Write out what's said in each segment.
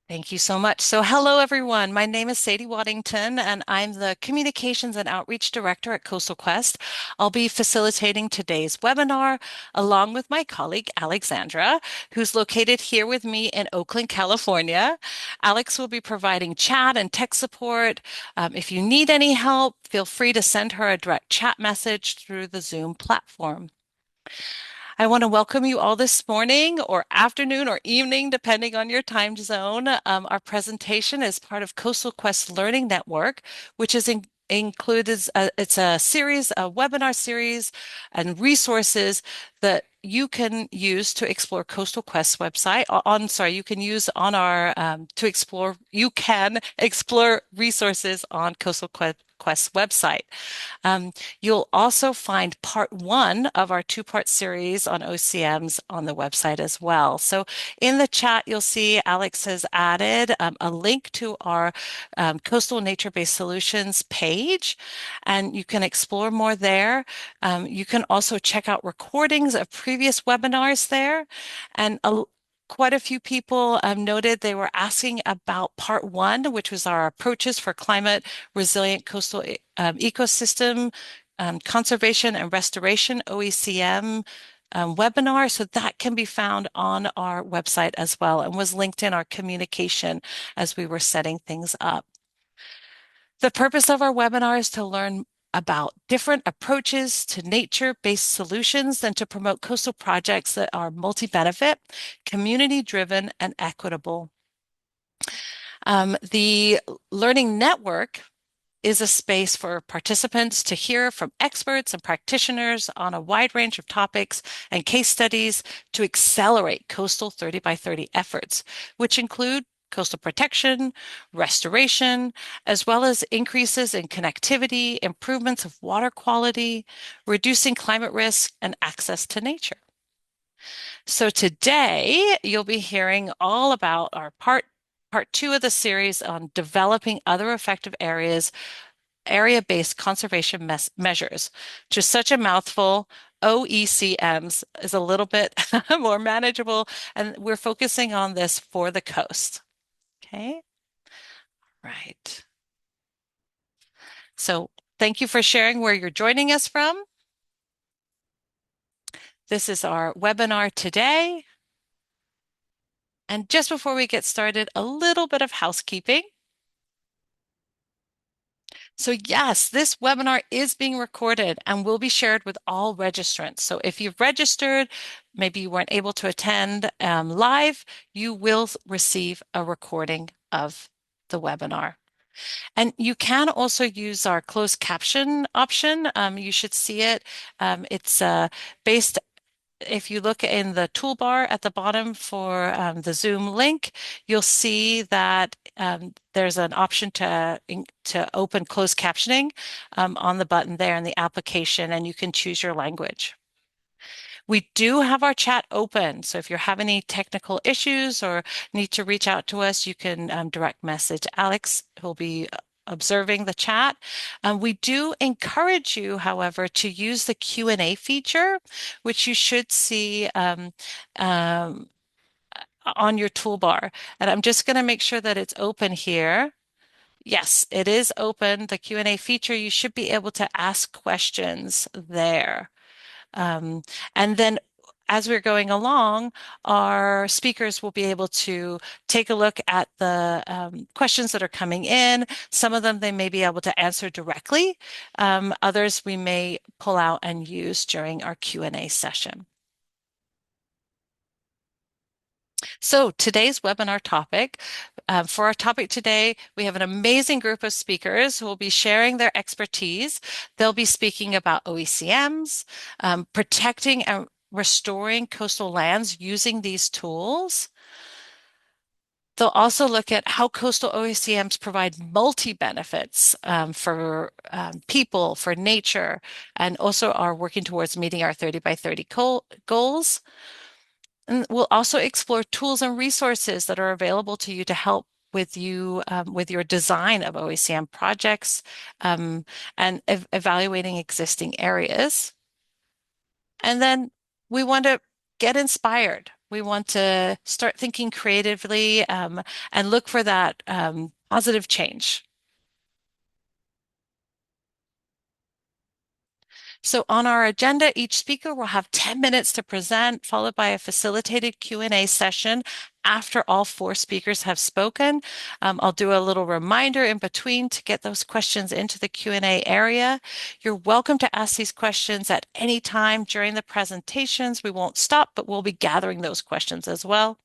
Thank you so much. So, hello everyone. My name is Sadie Waddington, and I'm the Communications and Outreach Director at Coastal Quest. I'll be facilitating today's webinar along with my colleague Alexandra, who's located here with me in Oakland, California. Alex will be providing chat and tech support. If you need any help, feel free to send her a direct chat message through the Zoom platform. I want to welcome you all this morning or afternoon or evening, depending on your time zone. Our presentation is part of Coastal Quest Learning Network, which is included, it's a series, a webinar series and resources that you can use to explore Coastal Quest website you can use on our, you can explore resources on Quest website. Um, you'll also find part one of our two-part series on OCMs on the website as well. So in the chat, you'll see Alex has added a link to our Coastal Nature-Based Solutions page, and you can explore more there. You can also check out recordings of previous webinars there, and quite a few people noted they were asking about part one, which was our approaches for climate resilient coastal ecosystem conservation and restoration OECM webinar. So that can be found on our website as well and was linked in our communication as we were setting things up. The purpose of our webinar is to learn about different approaches to nature-based solutions and to promote coastal projects that are multi-benefit, community-driven, and equitable. The Learning Network is a space for participants to hear from experts and practitioners on a wide range of topics and case studies to accelerate coastal 30 by 30 efforts, which include coastal protection, restoration, as well as increases in connectivity, improvements of water quality, reducing climate risk, and access to nature. So today you'll be hearing all about our part two of the series on developing other effective area-based conservation measures. Just such a mouthful. OECMs is a little bit more manageable, and we're focusing on this for the coast. Okay, right. So thank you for sharing where you're joining us from. This is our webinar today. And just before we get started, a little bit of housekeeping. So yes, this webinar is being recorded and will be shared with all registrants. So if you've registered, maybe you weren't able to attend live, you will receive a recording of the webinar. And you can also use our closed caption option. You should see it. It's based if you look in the toolbar at the bottom for the Zoom link, you'll see that there's an option to open closed captioning on the button there in the application, and you can choose your language. We do have our chat open, so if you have any technical issues or need to reach out to us, you can direct message Alex, who'll be observing the chat. We do encourage you, however, to use the Q&A feature, which you should see um, on your toolbar. And I'm just going to make sure that it's open here. Yes, it is open. The Q&A feature, you should be able to ask questions there. Um, and then as we're going along, our speakers will be able to take a look at the questions that are coming in. Some of them they may be able to answer directly. Others we may pull out and use during our Q&A session. So today's webinar topic, for our topic today, we have an amazing group of speakers who will be sharing their expertise. They'll be speaking about OECMs, protecting and restoring coastal lands using these tools. They'll also look at how coastal OECMs provide multi-benefits for people, for nature, and also are working towards meeting our 30 by 30 goals. And we'll also explore tools and resources that are available to you to help with with your design of OECM projects and evaluating existing areas. And then we want to get inspired We want to start thinking creatively and look for that positive change. So on our agenda, each speaker will have 10 minutes to present, followed by a facilitated Q&A session after all four speakers have spoken. I'll do a little reminder in between to get those questions into the Q&A area. You're welcome to ask these questions at any time during the presentations. We won't stop, but we'll be gathering those questions as well.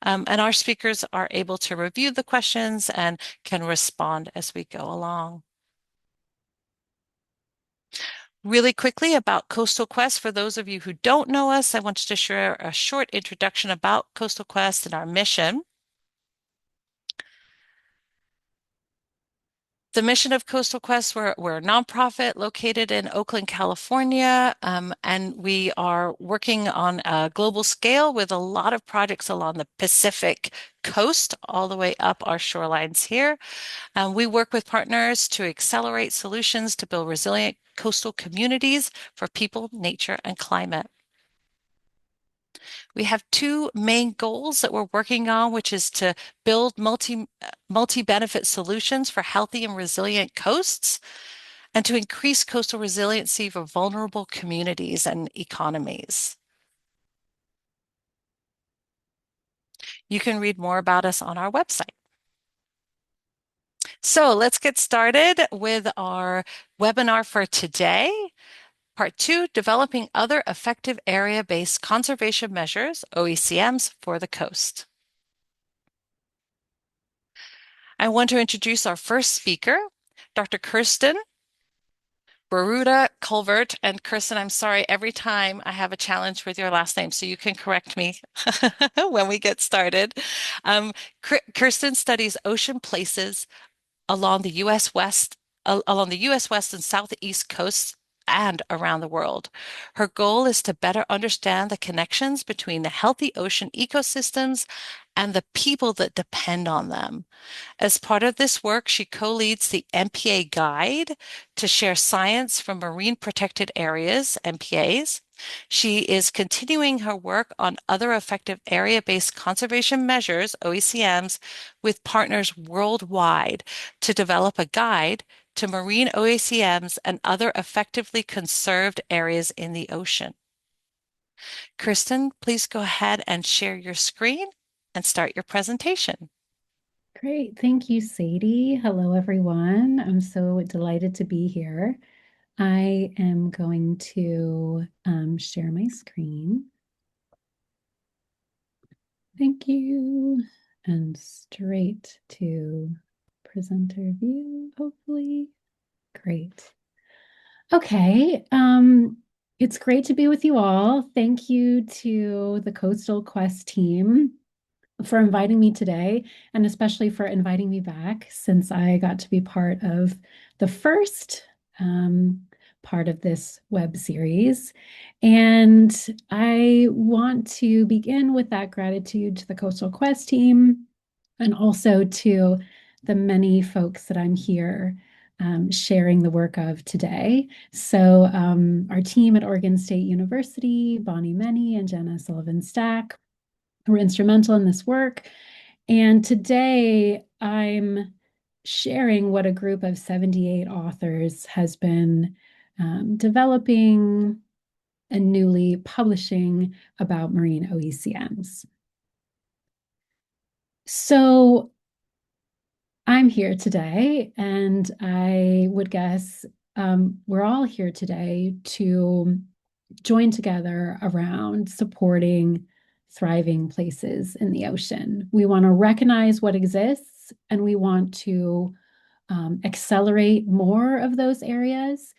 And our speakers are able to review the questions and can respond as we go along. Really quickly about Coastal Quest, for those of you who don't know us, I wanted to share a short introduction about Coastal Quest and our mission. The mission of Coastal Quest, we're a nonprofit located in Oakland, California, and we are working on a global scale with a lot of projects along the Pacific coast, all the way up our shorelines here. We work with partners to accelerate solutions to build resilient coastal communities for people, nature, and climate. We have two main goals that we're working on, which is to build multi-benefit solutions for healthy and resilient coasts and to increase coastal resiliency for vulnerable communities and economies. You can read more about us on our website. So let's get started with our webinar for today. Part 2, Developing Other Effective Area-Based Conservation Measures, OECMs, for the coast. I want to introduce our first speaker, Dr. Kirsten Baruda Culvert. And Kirsten, I'm sorry, every time I have a challenge with your last name, so you can correct me when we get started. Kirsten studies ocean places along the U.S. West and Southeast coasts and around the world. Her goal is to better understand the connections between the healthy ocean ecosystems and the people that depend on them. As part of this work, she co-leads the MPA Guide to share science from marine protected areas, MPAs. She is continuing her work on other effective area-based conservation measures, OECMs, with partners worldwide to develop a guide to marine OECMs and other effectively conserved areas in the ocean. Kirsten, please go ahead and share your screen and start your presentation. Great. Thank you, Sadie. Hello, everyone. I'm so delighted to be here. I am going to share my screen. Thank you. And straight to presenter view, hopefully. Great. Okay. It's great to be with you all. Thank you to the Coastal Quest team for inviting me today, and especially for inviting me back since I got to be part of the first part of this web series. And I want to begin with that gratitude to the Coastal Quest team and also to the many folks that I'm here sharing the work of today. So our team at Oregon State University, Bonnie Meny and Jenna Sullivan-Stack, were instrumental in this work. And today I'm sharing what a group of 78 authors has been developing and newly publishing about marine OECMs. So I'm here today, and I would guess we're all here today to join together around supporting thriving places in the ocean. We want to recognize what exists, and we want to accelerate more of those areas.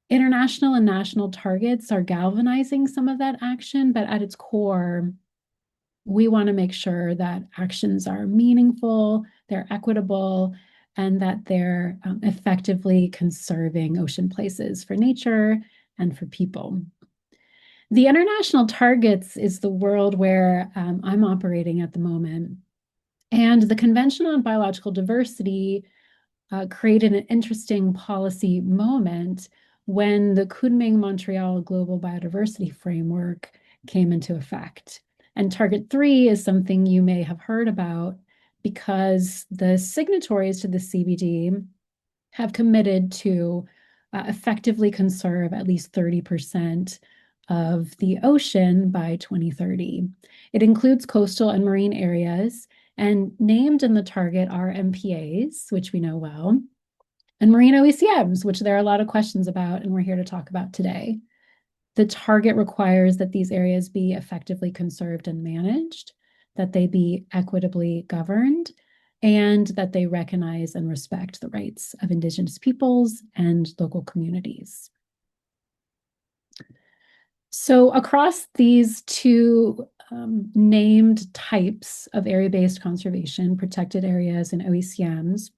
International and national targets are galvanizing some of that action, but at its core, we want to make sure that actions are meaningful, they're equitable, and that they're effectively conserving ocean places for nature and for people. The international targets is the world where I'm operating at the moment. And the Convention on Biological Diversity created an interesting policy moment when the Kunming-Montreal Global Biodiversity Framework came into effect. And target 3 is something you may have heard about because the signatories to the CBD have committed to effectively conserve at least 30% of the ocean by 2030. It includes coastal and marine areas, and named in the target are MPAs, which we know well, and marine OECMs, which there are a lot of questions about, and we're here to talk about today. The target requires that these areas be effectively conserved and managed, that they be equitably governed, and that they recognize and respect the rights of Indigenous peoples and local communities. So across these two named types of area-based conservation, protected areas and OECMs,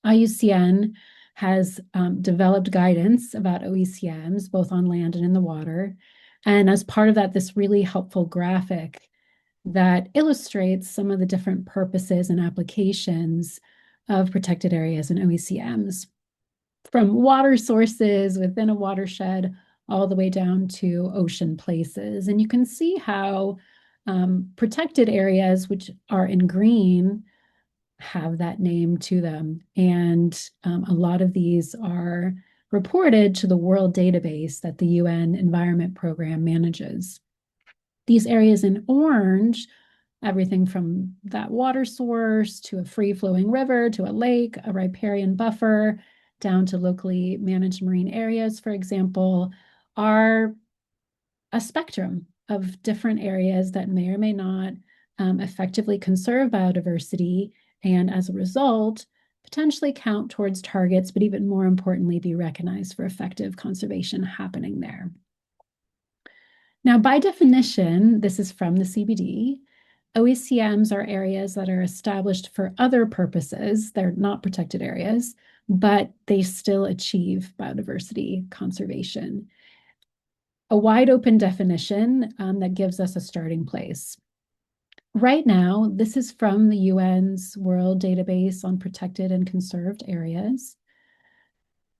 IUCN has developed guidance about OECMs, both on land and in the water. And as part of that, this really helpful graphic that illustrates some of the different purposes and applications of protected areas and OECMs, from water sources within a watershed all the way down to ocean places. And you can see how protected areas, which are in green, have that name to them. And a lot of these are reported to the World Database that the UN Environment Program manages. These areas in orange, everything from that water source to a free-flowing river to a lake, a riparian buffer, down to locally managed marine areas, for example, are a spectrum of different areas that may or may not effectively conserve biodiversity, and as a result, potentially count towards targets, but even more importantly, be recognized for effective conservation happening there. Now, by definition, this is from the CBD. OECMs are areas that are established for other purposes. They're not protected areas, but they still achieve biodiversity conservation. A wide open definition that gives us a starting place. Right now, this is from the UN's World Database on Protected and Conserved Areas.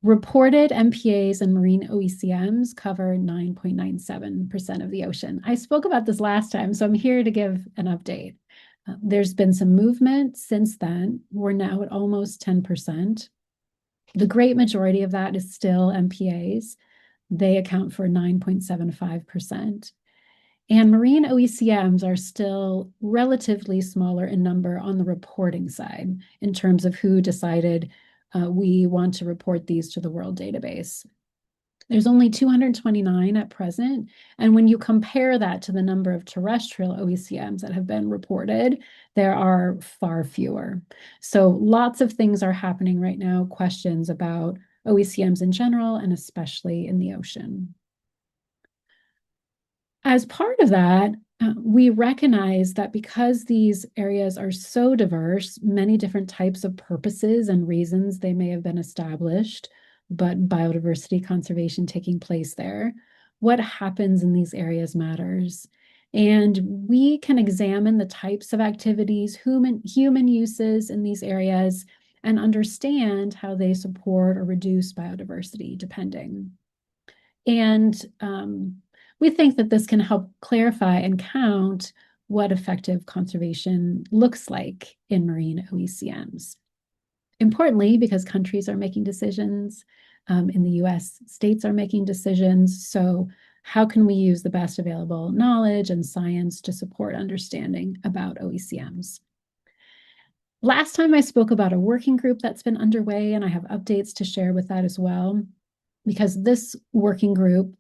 Reported MPAs and marine OECMs cover 9.97% of the ocean. I spoke about this last time, so I'm here to give an update. There's been some movement since then. We're now at almost 10%. The great majority of that is still MPAs. They account for 9.75%. And marine OECMs are still relatively smaller in number on the reporting side in terms of who decided we want to report these to the World Database. There's only 229 at present. And when you compare that to the number of terrestrial OECMs that have been reported, there are far fewer. So lots of things are happening right now, questions about OECMs in general, and especially in the ocean. As part of that, we recognize that because these areas are so diverse, many different types of purposes and reasons they may have been established, but biodiversity conservation taking place there, what happens in these areas matters. And we can examine the types of activities, human uses in these areas, and understand how they support or reduce biodiversity, depending. And we think that this can help clarify and count what effective conservation looks like in marine OECMs. Importantly, because countries are making decisions, in the US, states are making decisions. So how can we use the best available knowledge and science to support understanding about OECMs? Last time I spoke about a working group that's been underway, and I have updates to share with that as well, because this working group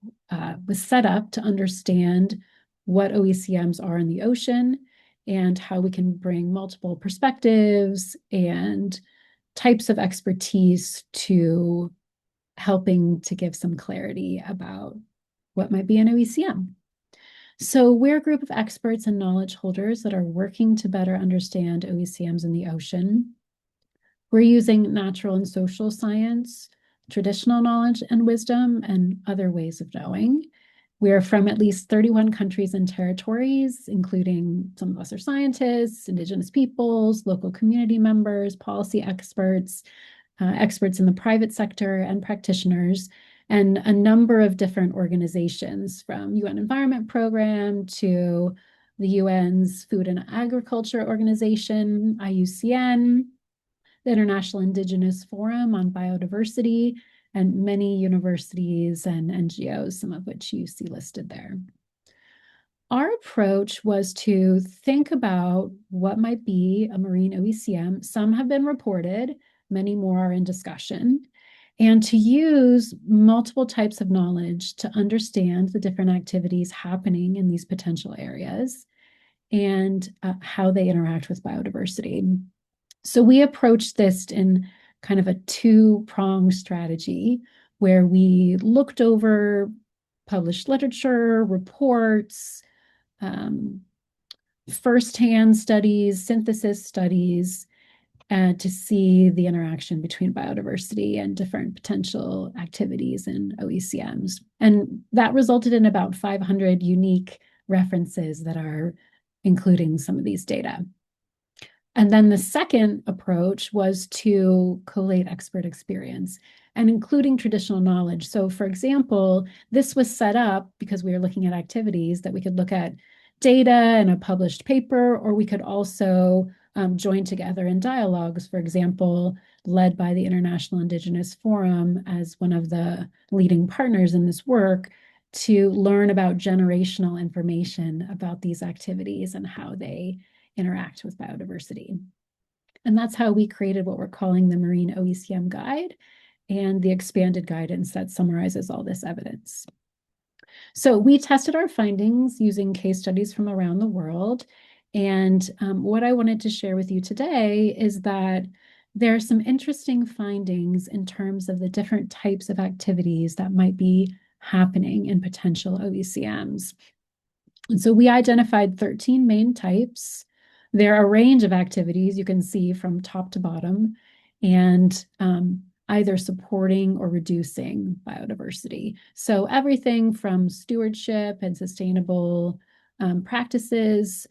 was set up to understand what OECMs are in the ocean and how we can bring multiple perspectives and types of expertise to helping to give some clarity about what might be an OECM. So we're a group of experts and knowledge holders that are working to better understand OECMs in the ocean. We're using natural and social science, traditional knowledge and wisdom, and other ways of knowing. We are from at least 31 countries and territories, including some of us are scientists, Indigenous peoples, local community members, policy experts, experts in the private sector, and practitioners, and a number of different organizations, from UN Environment Program to the UN's Food and Agriculture Organization, IUCN, the International Indigenous Forum on Biodiversity, and many universities and NGOs, some of which you see listed there. Our approach was to think about what might be a marine OECM. Some have been reported, many more are in discussion, and to use multiple types of knowledge to understand the different activities happening in these potential areas and how they interact with biodiversity. So we approached this in kind of a two-pronged strategy where we looked over published literature, reports, um, firsthand studies, synthesis studies, to see the interaction between biodiversity and different potential activities in OECMs. And that resulted in about 500 unique references that are including some of these data. And then the second approach was to collate expert experience and including traditional knowledge. So, for example, this was set up because we were looking at activities that we could look at data in a published paper, or we could also join together in dialogues, for example, led by the International Indigenous Forum as one of the leading partners in this work to learn about generational information about these activities and how they interact with biodiversity. And that's how we created what we're calling the Marine OECM Guide and the expanded guidance that summarizes all this evidence. So we tested our findings using case studies from around the world. And what I wanted to share with you today is that there are some interesting findings in terms of the different types of activities that might be happening in potential OECMs. And so we identified 13 main types. There are a range of activities you can see from top to bottom, and either supporting or reducing biodiversity. So everything from stewardship and sustainable practices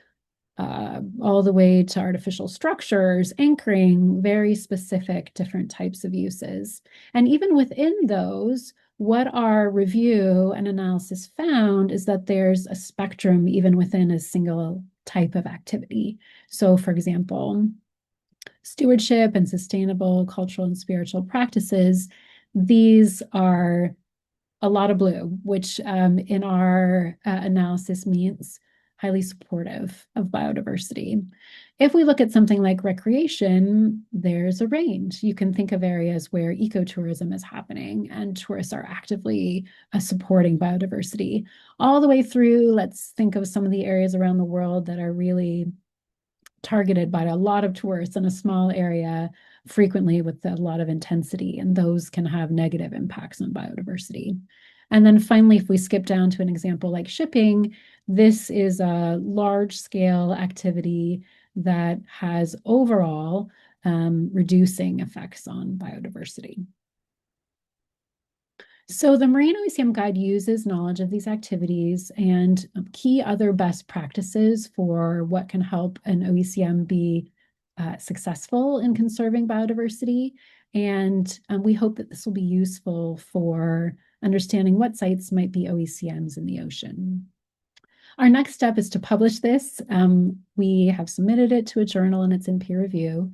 all the way to artificial structures, anchoring, very specific different types of uses. And even within those, what our review and analysis found is that there's a spectrum even within a single type of activity. So, for example, stewardship and sustainable cultural and spiritual practices, these are a lot of blue, which in our analysis means highly supportive of biodiversity. If we look at something like recreation, there's a range. You can think of areas where ecotourism is happening and tourists are actively supporting biodiversity. All the way through, let's think of some of the areas around the world that are really targeted by a lot of tourists in a small area, frequently with a lot of intensity, and those can have negative impacts on biodiversity. And then finally, if we skip down to an example like shipping, this is a large-scale activity that has overall reducing effects on biodiversity. So the Marine OECM Guide uses knowledge of these activities and key other best practices for what can help an OECM be successful in conserving biodiversity. And we hope that this will be useful for understanding what sites might be OECMs in the ocean. Our next step is to publish this. We have submitted it to a journal and it's in peer review.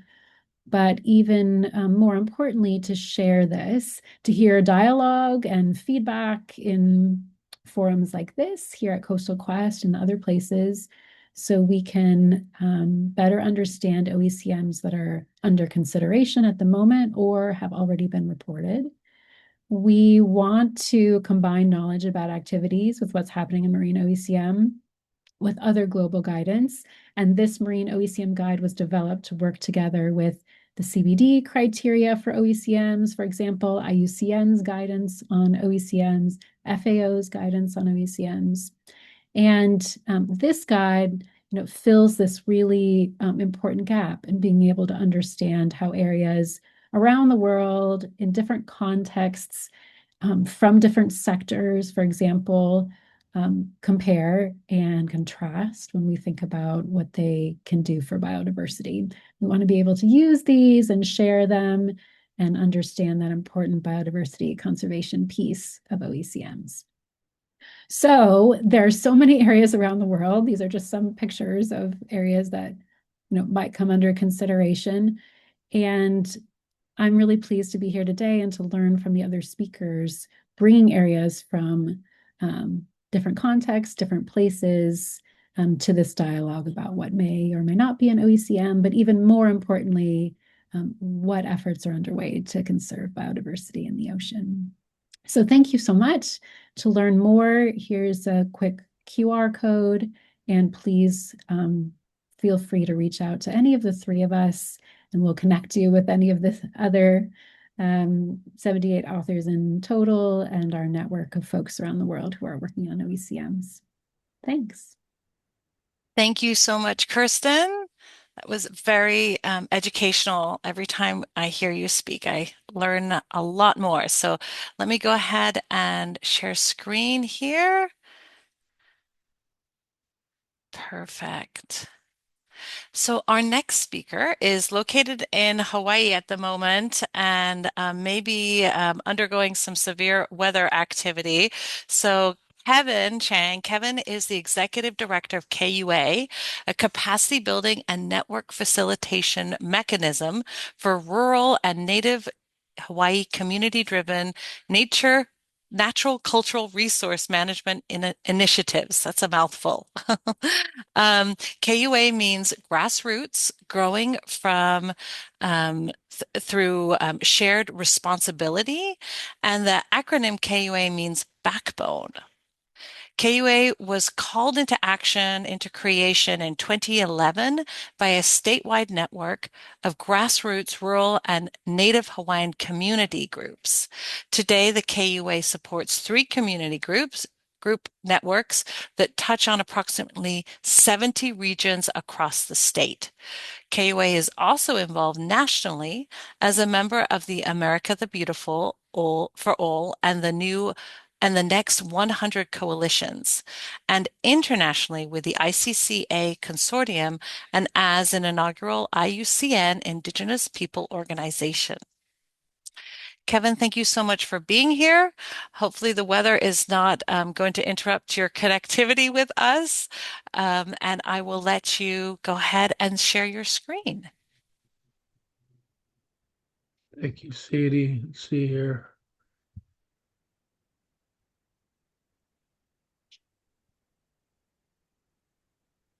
But even more importantly, to share this, to hear dialogue and feedback in forums like this here at Coastal Quest and other places, so we can better understand OECMs that are under consideration at the moment or have already been reported. We want to combine knowledge about activities with what's happening in marine OECM with other global guidance. And this Marine OECM Guide was developed to work together with the CBD criteria for OECMs, for example, IUCN's guidance on OECMs, FAO's guidance on OECMs. And this guide fills this really important gap in being able to understand how areas around the world in different contexts from different sectors, for example, compare and contrast when we think about what they can do for biodiversity. We want to be able to use these and share them and understand that important biodiversity conservation piece of OECMs. So there are so many areas around the world. These are just some pictures of areas that might come under consideration. And I'm really pleased to be here today and to learn from the other speakers, bringing areas from different contexts, different places to this dialogue about what may or may not be an OECM, but even more importantly, what efforts are underway to conserve biodiversity in the ocean. So thank you so much. To learn more, here's a quick QR code, and please feel free to reach out to any of the three of us, and we'll connect you with any of the other 78 authors in total and our network of folks around the world who are working on OECMs. Thanks. Thank you so much, Kirsten. That was very educational. Every time I hear you speak, I learn a lot more. So let me go ahead and share screen here. Perfect. So, our next speaker is located in Hawaii at the moment and maybe undergoing some severe weather activity. So, Kevin Chang. Kevin is the executive director of KUA, a capacity building and network facilitation mechanism for rural and native Hawaii community-driven nature. Natural cultural resource management initiatives. That's a mouthful. KUA means grassroots, growing from through shared responsibility, and the acronym KUA means backbone. KUA was called into action, into creation in 2011 by a statewide network of grassroots rural and Native Hawaiian community groups. Today, the KUA supports three community group networks that touch on approximately 70 regions across the state. KUA is also involved nationally as a member of the America the Beautiful All for All and the next 100 coalitions, and internationally with the ICCA consortium and as an inaugural IUCN Indigenous People Organization. Kevin, thank you so much for being here. Hopefully, the weather is not going to interrupt your connectivity with us. And I will let you go ahead and share your screen. Thank you, Sadie. Let's see here.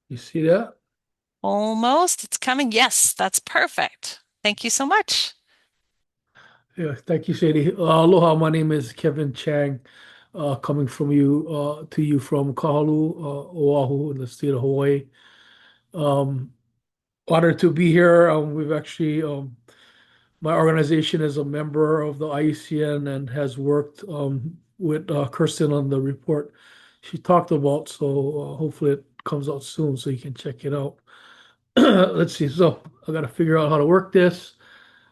You see that? Almost. It's coming. Yes, that's perfect. Thank you so much. Yeah, thank you, Sadie. Aloha, my name is Kevin Chang, coming from you to you from Kahalu, Oahu, in the state of Hawaii. Um, Honored to be here. We've actually, my organization is a member of the IUCN and has worked with Kirsten on the report she talked about. So hopefully it comes out soon so you can check it out. Let's see. So I got to figure out how to work this.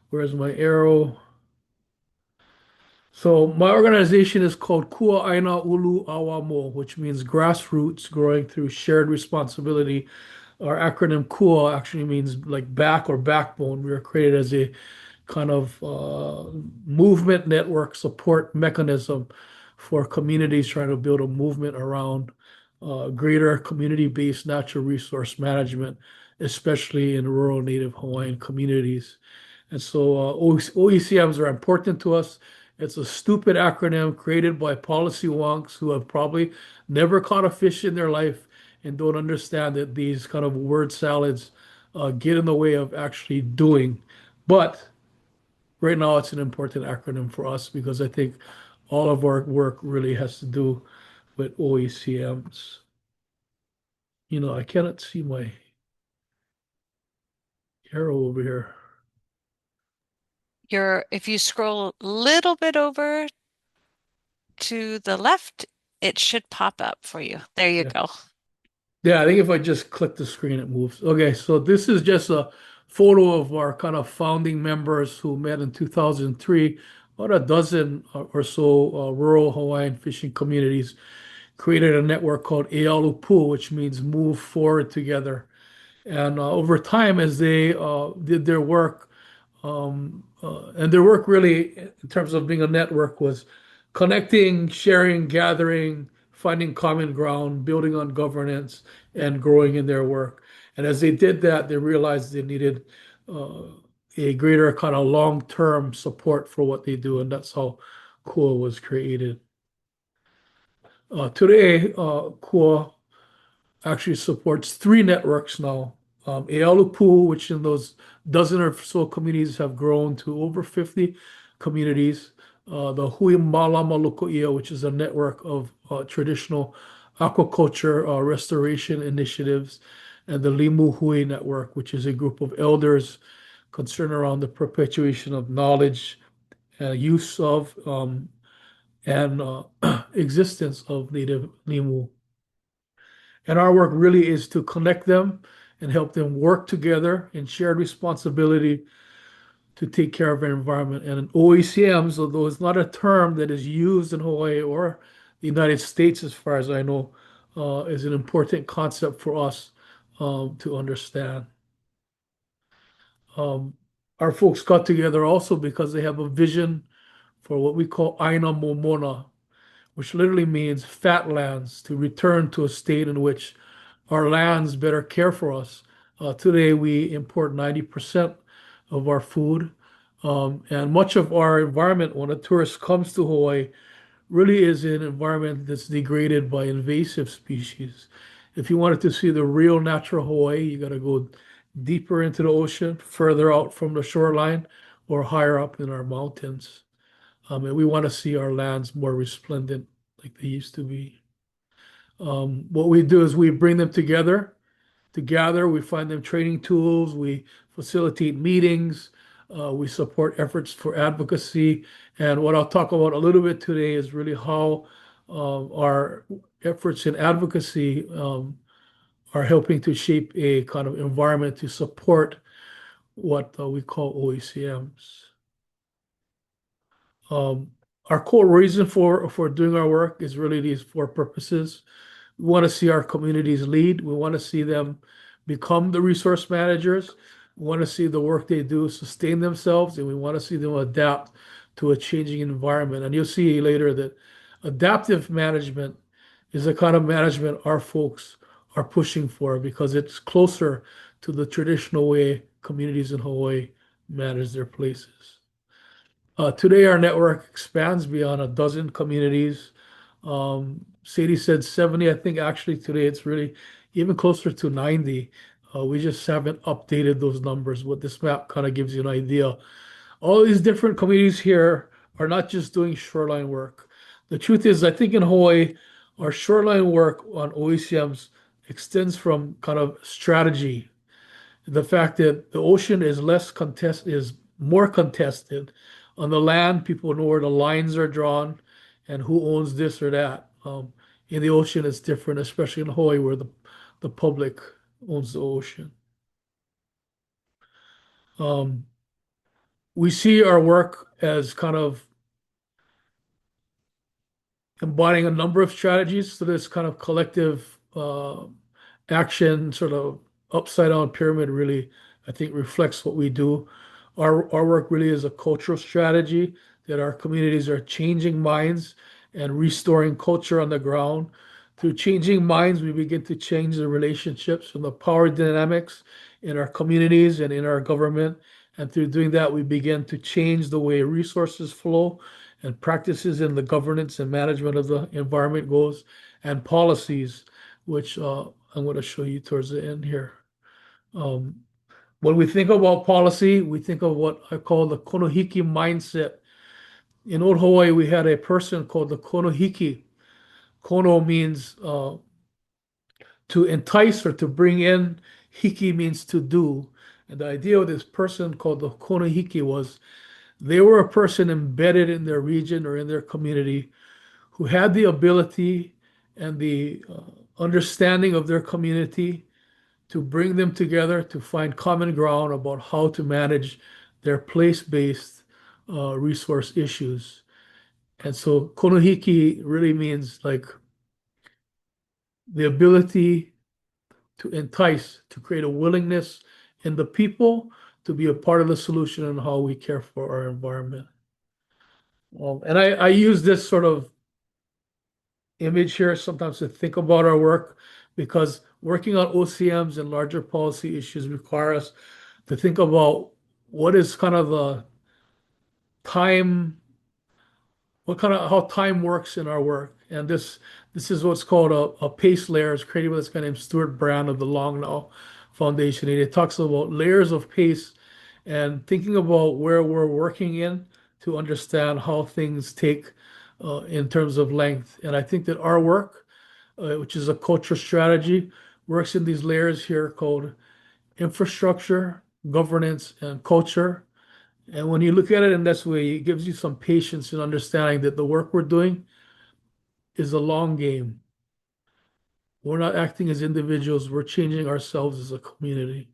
Where's my arrow? So my organization is called Kua Aina Ulu Awamo, which means grassroots growing through shared responsibility. Our acronym KUA actually means like back or backbone. We were created as a kind of movement network support mechanism for communities trying to build a movement around greater community-based natural resource management, especially in rural Native Hawaiian communities. And so OECMs are important to us. It's a stupid acronym created by policy wonks who have probably never caught a fish in their life and don't understand that these kind of word salads get in the way of actually doing. But right now, it's an important acronym for us because I think all of our work really has to do with OECMs. I cannot see my arrow over here. If you scroll a little bit over to the left, it should pop up for you. There you Yeah. go. Yeah, I think if I just click the screen, it moves. Okay, so this is just a photo of our kind of founding members who met in 2003. About a dozen or so rural Hawaiian fishing communities created a network called Ealupu, which means move forward together. And over time, as they did their work, and their work really, in terms of being a network, was connecting, sharing, gathering, finding common ground, building on governance, and growing in their work. And as they did that, they realized they needed uh, a greater kind of long-term support for what they do, and that's how KUA was created. Today, KUA actually supports three networks now. Ealupu, which in those dozen or so communities have grown to over 50 communities. The Hui Malama Luku'ia, which is a network of traditional aquaculture restoration initiatives, and the Limu Hui Network, which is a group of elders concerned around the perpetuation of knowledge, use of, and existence of native Limu. And our work really is to connect them and help them work together in shared responsibility to take care of our environment. And OECMs, although it's not a term that is used in Hawaii or the United States, as far as I know, is an important concept for us to understand. Um, our folks got together also because they have a vision for what we call Aina Momona, which literally means fat lands, to return to a state in which our lands better care for us. Today, we import 90% of our food, and much of our environment when a tourist comes to Hawaii really is an environment that's degraded by invasive species. If you wanted to see the real natural Hawaii, you got to go deeper into the ocean, further out from the shoreline, or higher up in our mountains. And we want to see our lands more resplendent like they used to be. What we do is we bring them together to gather. We find them training tools. We facilitate meetings. We support efforts for advocacy. And what I'll talk about a little bit today is really how our efforts in advocacy are helping to shape a kind of environment to support what we call OECMs. Um, our core reason for doing our work is really these four purposes. We want to see our communities lead. We want to see them become the resource managers. We want to see the work they do sustain themselves, and we want to see them adapt to a changing environment. And you'll see later that adaptive management is the kind of management our folks are pushing for because it's closer to the traditional way communities in Hawaii manage their places. Today, our network expands beyond a dozen communities. Sadie said 70. I think actually today it's really even closer to 90. We just haven't updated those numbers, but this map kind of gives you an idea. All these different communities here are not just doing shoreline work. The truth is, I think in Hawaii, our shoreline work on OECMs extends from kind of strategy, the fact that the ocean is less contested, is more contested. On the land, people know where the lines are drawn and who owns this or that. In the ocean, it's different, especially in Hawaii, where the public owns the ocean. Um, we see our work as kind of embodying a number of strategies. So this kind of collective action, sort of upside down pyramid, really, I think reflects what we do. Our work really is a cultural strategy that our communities are changing minds and restoring culture on the ground. Through changing minds, we begin to change the relationships and the power dynamics in our communities and in our government. And through doing that, we begin to change the way resources flow and practices in the governance and management of the environment goes, and policies, which I'm going to show you towards the end here. Um, when we think about policy, we think of what I call the konohiki mindset. In old Hawaii, we had a person called the konohiki. Kono means to entice or to bring in. Hiki means to do. And the idea of this person called the konohiki was they were a person embedded in their region or in their community who had the ability and the understanding of their community to bring them together to find common ground about how to manage their place-based resource issues. And so konohiki really means like the ability to entice, to create a willingness in the people to be a part of the solution and how we care for our environment. And I use this sort of image here sometimes to think about our work because working on OCMs and larger policy issues require us to think about what is kind of the time, what kind of how time works in our work. And this is what's called a PACE layer. It's created by this guy named Stuart Brand of the Long Now Foundation. And it talks about layers of PACE and thinking about where we're working in to understand how things take in terms of length. And I think that our work, which is a culture strategy, works in these layers here called infrastructure, governance, and culture. And when you look at it in this way, it gives you some patience in understanding that the work we're doing is a long game. We're not acting as individuals, we're changing ourselves as a community.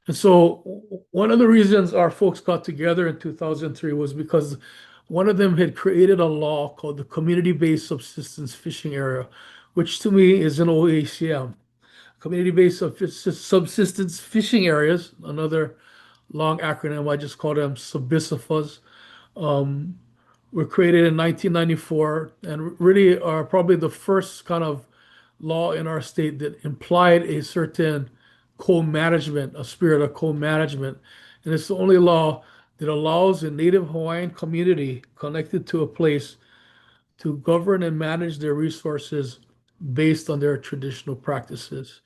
And so, one of the reasons our folks got together in 2003 was because one of them had created a law called the Community-Based Subsistence Fishing Area, which to me is an OECM. Community-Based Subsistence Fishing Areas, another long acronym, I just call them SUBISFAs, um, were created in 1994 and really are probably the first kind of law in our state that implied a certain co-management, a spirit of co-management. And it's the only law that allows a Native Hawaiian community connected to a place to govern and manage their resources based on their traditional practices.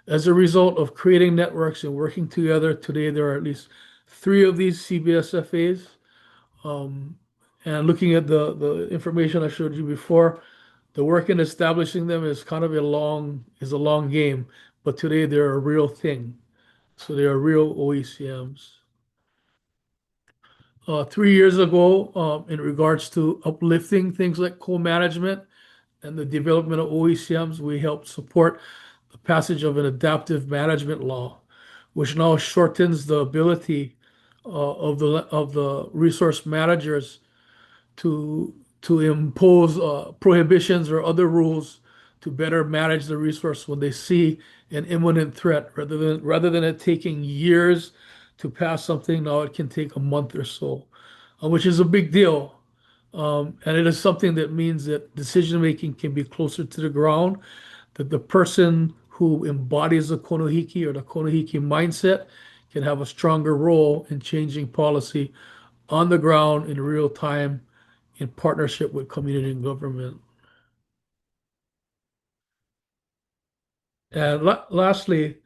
As a result of creating networks and working together, today there are at least three of these CBSFAs. Um, and looking at the information I showed you before, the work in establishing them is kind of a long game, but today they're a real thing. So they are real OECMs. 3 years ago, in regards to uplifting things like co-management and the development of OECMs, we helped support the passage of an adaptive management law, which now shortens the ability of the resource managers to impose prohibitions or other rules to better manage the resource when they see an imminent threat, rather than it taking years to pass something. Now it can take a month or so, which is a big deal. And it is something that means that decision making can be closer to the ground, that the person who embodies the Konohiki or the Konohiki mindset can have a stronger role in changing policy on the ground in real time in partnership with community and government. And lastly,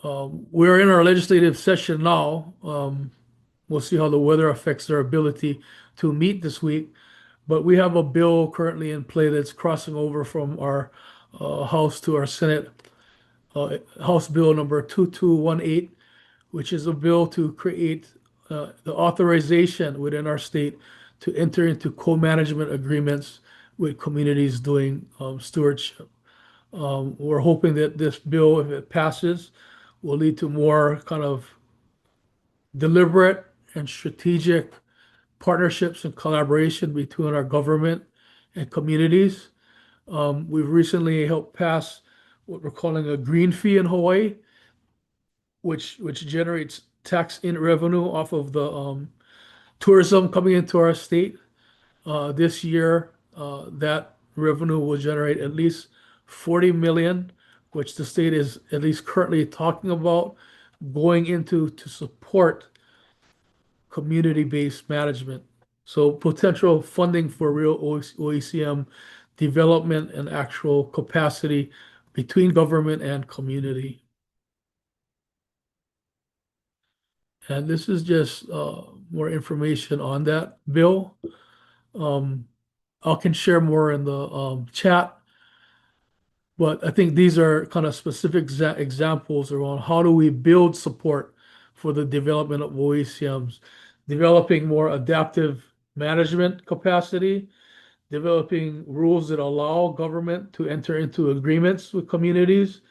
we're in our legislative session now. We'll see how the weather affects their ability to meet this week. But we have a bill currently in play that's crossing over from our House to our Senate, House Bill number 2218, which is a bill to create the authorization within our state to enter into co-management agreements with communities doing stewardship. We're hoping that this bill, if it passes, will lead to more kind of deliberate and strategic partnerships and collaboration between our government and communities. We've recently helped pass what we're calling a green fee in Hawaii, which generates tax in revenue off of the tourism coming into our state. This year, that revenue will generate at least 40 million, which the state is at least currently talking about going into to support community-based management. So potential funding for real OECM development and actual capacity between government and community. And this is just more information on that bill. Um, I can share more in the chat, but I think these are kind of specific examples around how do we build support for the development of OECMs, developing more adaptive management capacity, developing rules that allow government to enter into agreements with communities,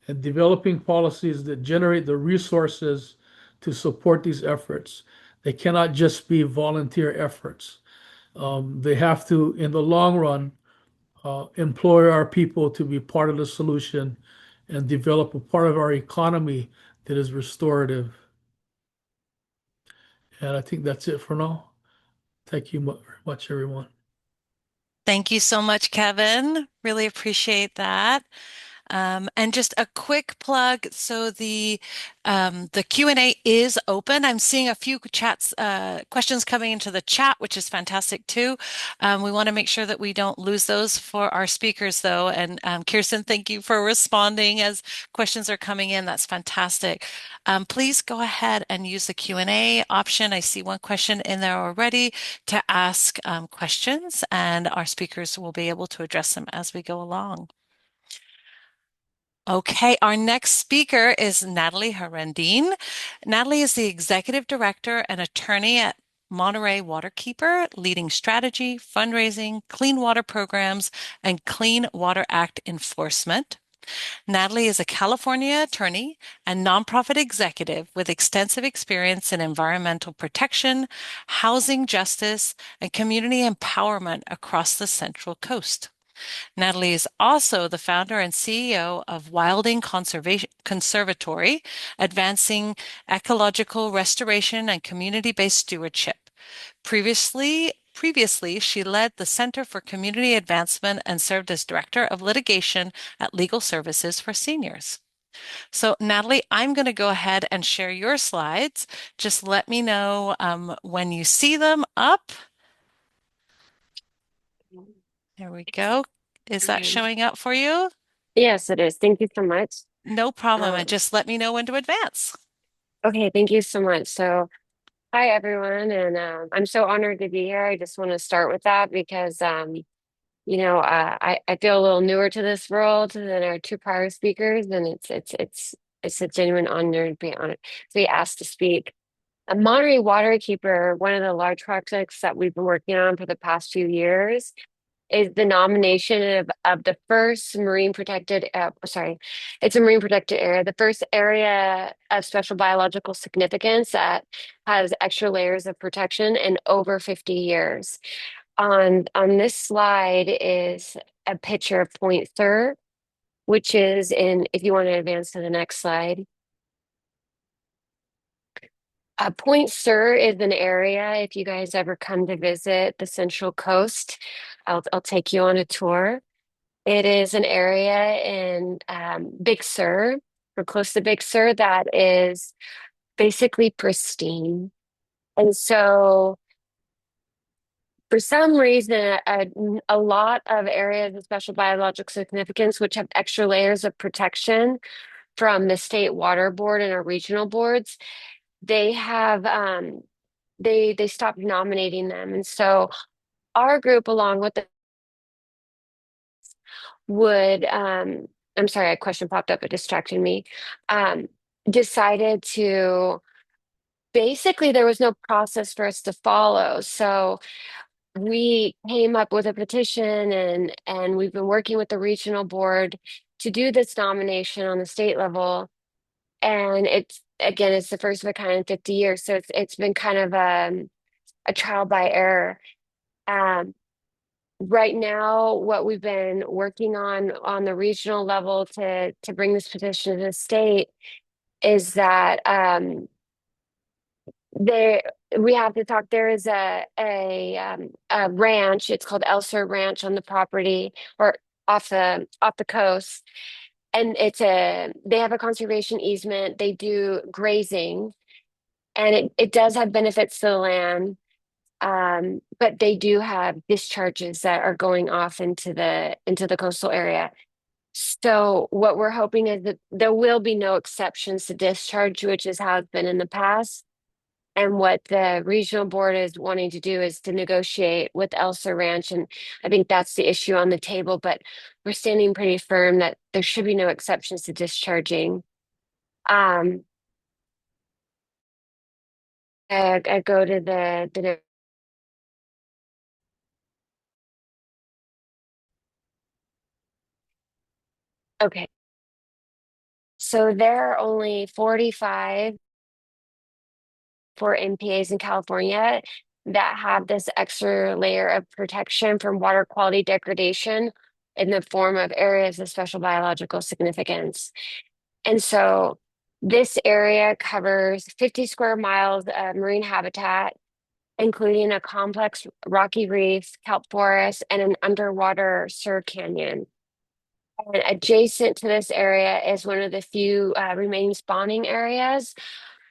and developing policies that generate the resources to support these efforts. They cannot just be volunteer efforts. They have to, in the long run, employ our people to be part of the solution and develop a part of our economy that is restorative. And I think that's it for now. Thank you very much, everyone. Thank you so much, Kevin. Really appreciate that. And just a quick plug. So the Q&A is open. I'm seeing a few questions coming into the chat, which is fantastic too. We want to make sure that we don't lose those for our speakers, though. And Kirsten, thank you for responding as questions are coming in. That's fantastic. Please go ahead and use the Q&A option. I see one question in there already to ask questions, and our speakers will be able to address them as we go along. Okay, our next speaker is Natalie Herendeen. Natalie is the executive director and attorney at Monterey Waterkeeper, leading strategy, fundraising, clean water programs, and Clean Water Act enforcement. Natalie is a California attorney and nonprofit executive with extensive experience in environmental protection, housing justice, and community empowerment across the Central Coast. Natalie is also the founder and CEO of Wilding Conservatory, advancing ecological restoration and community-based stewardship. Previously, she led the Center for Community Advancement and served as Director of Litigation at Legal Services for Seniors. So, Natalie, I'm going to go ahead and share your slides. Just let me know when you see them up. There we go. Is that Um, showing up for you? yes, it is. Thank you so much. No problem. And Um, just let me know when to advance. okay, thank you so much. So, hi everyone, and I'm so honored to be here. I just want to start with that because I feel a little newer to this world than our two prior speakers, and it's a genuine honor to be asked to speak. A Monterey Waterkeeper, one of the large projects that we've been working on for the past few years, is the nomination of the first marine protected, it's a marine protected area, the first area of special biological significance that has extra layers of protection in over 50 years. On this slide is a picture of Point Thur, which is if you want to advance to the next slide. Point Sur is an area, if you guys ever come to visit the Central Coast, I'll take you on a tour. It is an area in Big Sur, or close to Big Sur, that is basically pristine. And so, for some reason, a lot of areas of special biological significance, which have extra layers of protection from the state water board and our regional boards, they have they stopped nominating them. And so, our group, along with the would I'm sorry, a question popped up, it distracted me. Um, Decided to basically there was no process for us to follow. So we came up with a petition and we've been working with the regional board to do this nomination on the state level. And it's the first of a kind in 50 years. So it's been kind of a trial by error. Um, right now, what we've been working on the regional level to bring this petition to the state is that there we have to talk. There is a ranch. It's called Elser Ranch on the property or off the coast, and they have a conservation easement. They do grazing, and it does have benefits to the land. But they do have discharges that are going off into the coastal area. So what we're hoping is that there will be no exceptions to discharge, which is how it's been in the past. And what the regional board is wanting to do is to negotiate with Elsa Ranch. And I think that's the issue on the table, but we're standing pretty firm that there should be no exceptions to discharging. Um, I go to the okay. So there are only 45 for MPAs in California that have this extra layer of protection from water quality degradation in the form of areas of special biological significance. And so this area covers 50 square miles of marine habitat. including a complex rocky reef, kelp forest, and an underwater sur canyon. And adjacent to this area is one of the few remaining spawning areas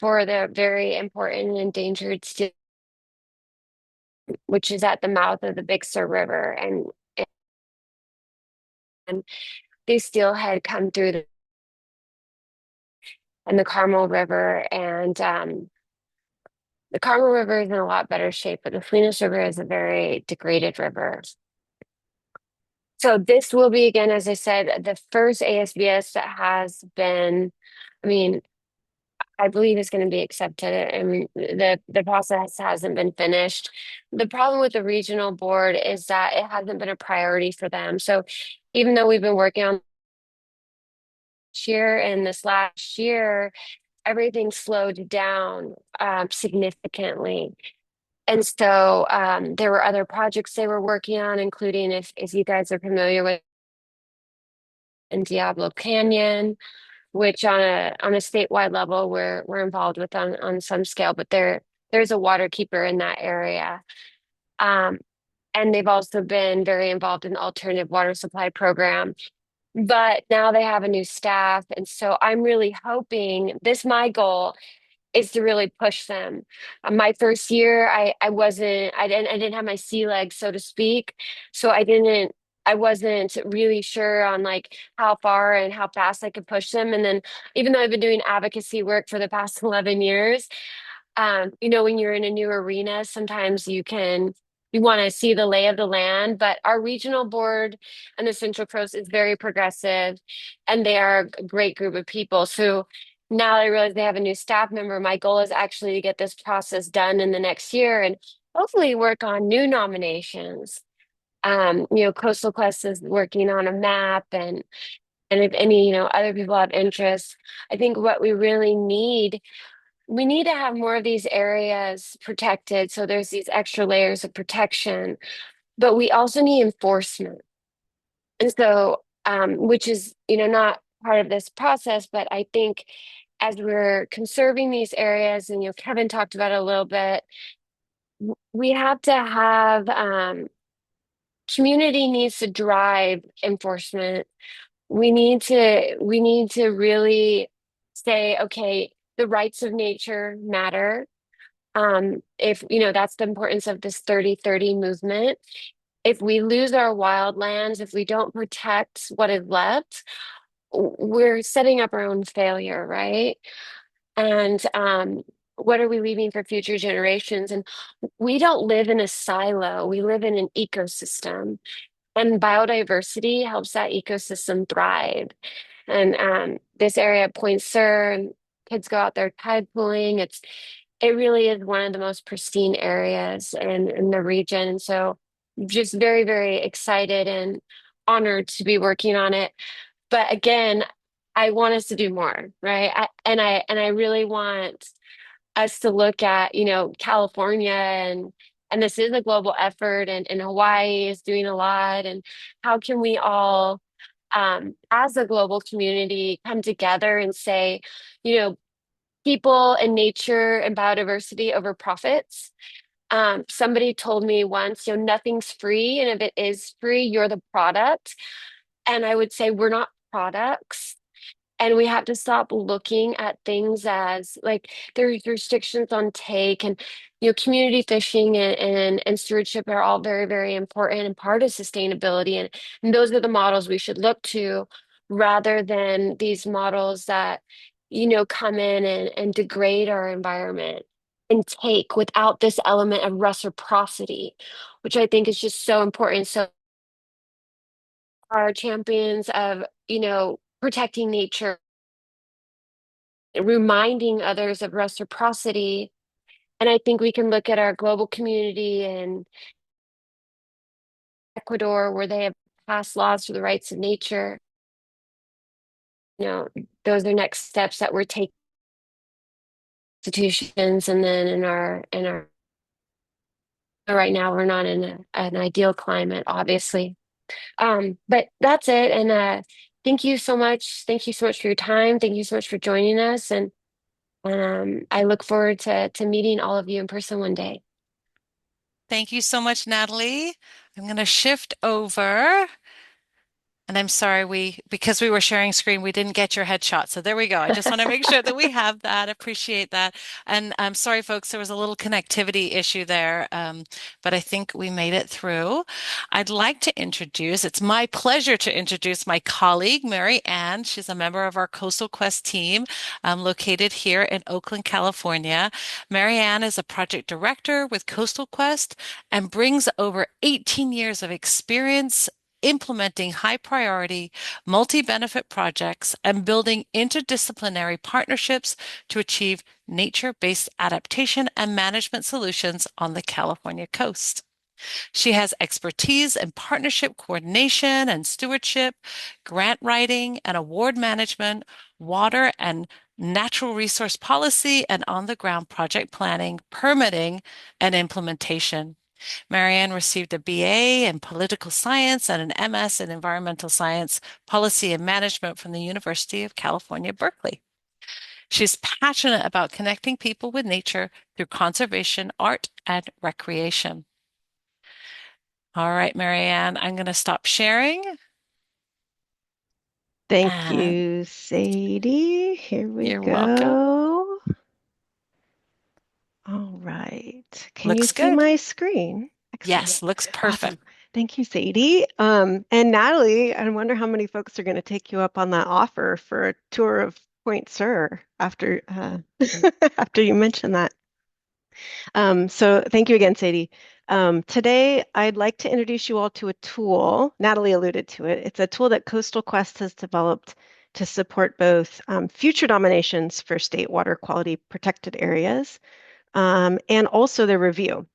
for the very important and endangered steel, which is at the mouth of the Big Sur River. And these steelhead come through and the Carmel River, and the Carmel River is in a lot better shape, but the Salinas River is a very degraded river. So this will be, again, as I said, the first ASBS that has been, I mean, I believe is going to be accepted. I mean, the process hasn't been finished. The problem with the regional board is that it hasn't been a priority for them. So even though we've been working on this year and this last year, everything slowed down significantly. And so there were other projects they were working on, including if you guys are familiar with in Diablo Canyon, which on a statewide level we're involved with on some scale, but there's a water keeper in that area. Um, and they've also been very involved in the alternative water supply program. But now they have a new staff, and so I'm really hoping my goal is to really push them. My first year, I didn't have my sea legs, so to speak. So I wasn't really sure on like how far and how fast I could push them. And then even though I've been doing advocacy work for the past 11 years, when you're in a new arena, sometimes you want to see the lay of the land, but our regional board and the Central Coast is very progressive and they are a great group of people. So now I realize they have a new staff member. My goal is actually to get this process done in the next year and hopefully work on new nominations. Coastal Quest is working on a map and if any, other people have interest, I think what we need to have more of these areas protected. So there's these extra layers of protection, but we also need enforcement. And so, which is, not part of this process, but I think as we're conserving these areas, and, Kevin talked about it a little bit, we have to have, community needs to drive enforcement. We need to really say, okay, the rights of nature matter. If that's the importance of this 30-30 movement. If we lose our wildlands, if we don't protect what is left, we're setting up our own failure, right? And what are we leaving for future generations? And we don't live in a silo, we live in an ecosystem. And biodiversity helps that ecosystem thrive. And this area, Point Sur, and kids go out there tide pooling. It really is one of the most pristine areas in the region. And so just very, very excited and honored to be working on it. But again, I want us to do more, right? I really want us to look at, California and this is a global effort and Hawaii is doing a lot. And how can we all, as a global community, come together and say, people and nature and biodiversity over profits. Somebody told me once, nothing's free, and if it is free, you're the product. And I would say we're not products. And we have to stop looking at things as like there's restrictions on take and community fishing and stewardship are all very, very important and part of sustainability. And those are the models we should look to rather than these models that, come in and degrade our environment and take without this element of reciprocity, which I think is just so important. So our champions of, protecting nature, reminding others of reciprocity. And I think we can look at our global community in Ecuador, where they have passed laws for the rights of nature. Those are next steps that we're taking institutions. And then in our right now, we're not in an ideal climate, obviously. But that's it. And thank you so much. Thank you so much for your time. Thank you so much for joining us. And I look forward to meeting all of you in person one day. Thank you so much, Natalie. I'm going to shift over. And I'm sorry, because we were sharing screen, we didn't get your headshot. So there we go. I just want to make sure that we have that. Appreciate that. And I'm sorry, folks, there was a little connectivity issue there, but I think we made it through. I'd like to introduce, it's my pleasure to introduce my colleague, Mary Ann. She's a member of our Coastal Quest team, located here in Oakland, California. Mary Ann is a project director with Coastal Quest and brings over 18 years of experience implementing high priority, multi benefit projects and building interdisciplinary partnerships to achieve nature based adaptation and management solutions on the California coast. She has expertise in partnership coordination and stewardship, grant writing and award management, water and natural resource policy, and on the ground project planning, permitting, and implementation. Marianne received a BA in political science and an MS in environmental science, policy and management from the University of California, Berkeley. She's passionate about connecting people with nature through conservation, art, and recreation. All right, Marianne, I'm going to stop sharing. Thank And you, Sadie. Here we you're welcome. go. All right. Can you Looks see good. my screen? Excellent. Yes, looks Awesome. perfect. Thank you, Sadie. And Natalie, I wonder how many folks are going to take you up on that offer for a tour of Point Sur after after you mention that. So thank you again, Sadie. Today, I'd like to introduce you all to a tool. Natalie alluded to it. It's a tool that Coastal Quest has developed to support both future nominations for state water quality protected areas and also their review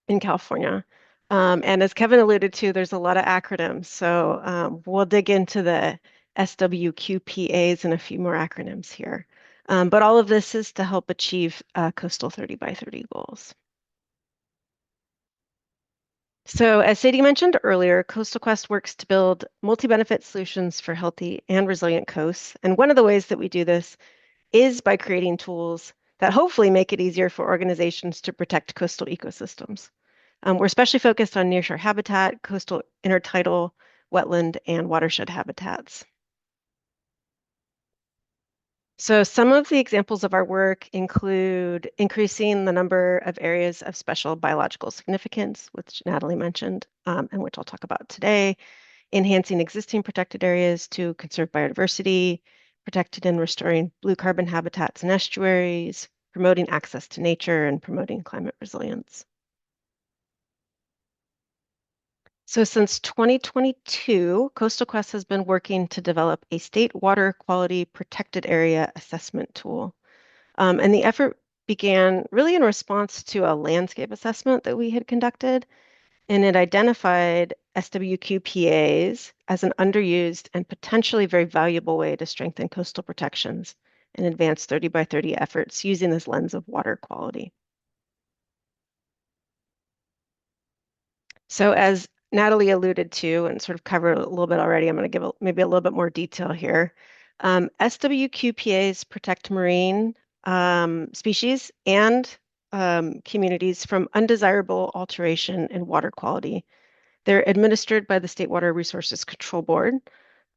in California. And as Kevin alluded to, there's a lot of acronyms. So we'll dig into the SWQPAs and a few more acronyms here. But all of this is to help achieve coastal 30 by 30 goals. So as Sadie mentioned earlier, Coastal Quest works to build multi-benefit solutions for healthy and resilient coasts. And one of the ways that we do this is by creating tools that hopefully make it easier for organizations to protect coastal ecosystems. We're especially focused on nearshore habitat, coastal intertidal, wetland, and watershed habitats. So some of the examples of our work include increasing the number of areas of special biological significance, which Natalie mentioned, and which I'll talk about today, enhancing existing protected areas to conserve biodiversity, protecting and restoring blue carbon habitats and estuaries, promoting access to nature, and promoting climate resilience. So since 2022, Coastal Quest has been working to develop a state water quality protected area assessment tool. And the effort began really in response to a landscape assessment that we had conducted, and it identified SWQPAs as an underused and potentially very valuable way to strengthen coastal protections and advance 30 by 30 efforts using this lens of water quality. So as Natalie alluded to and sort of covered a little bit already, I'm going to give maybe a little bit more detail here. SWQPAs protect marine species and communities from undesirable alteration in water quality. They're administered by the State Water Resources Control Board,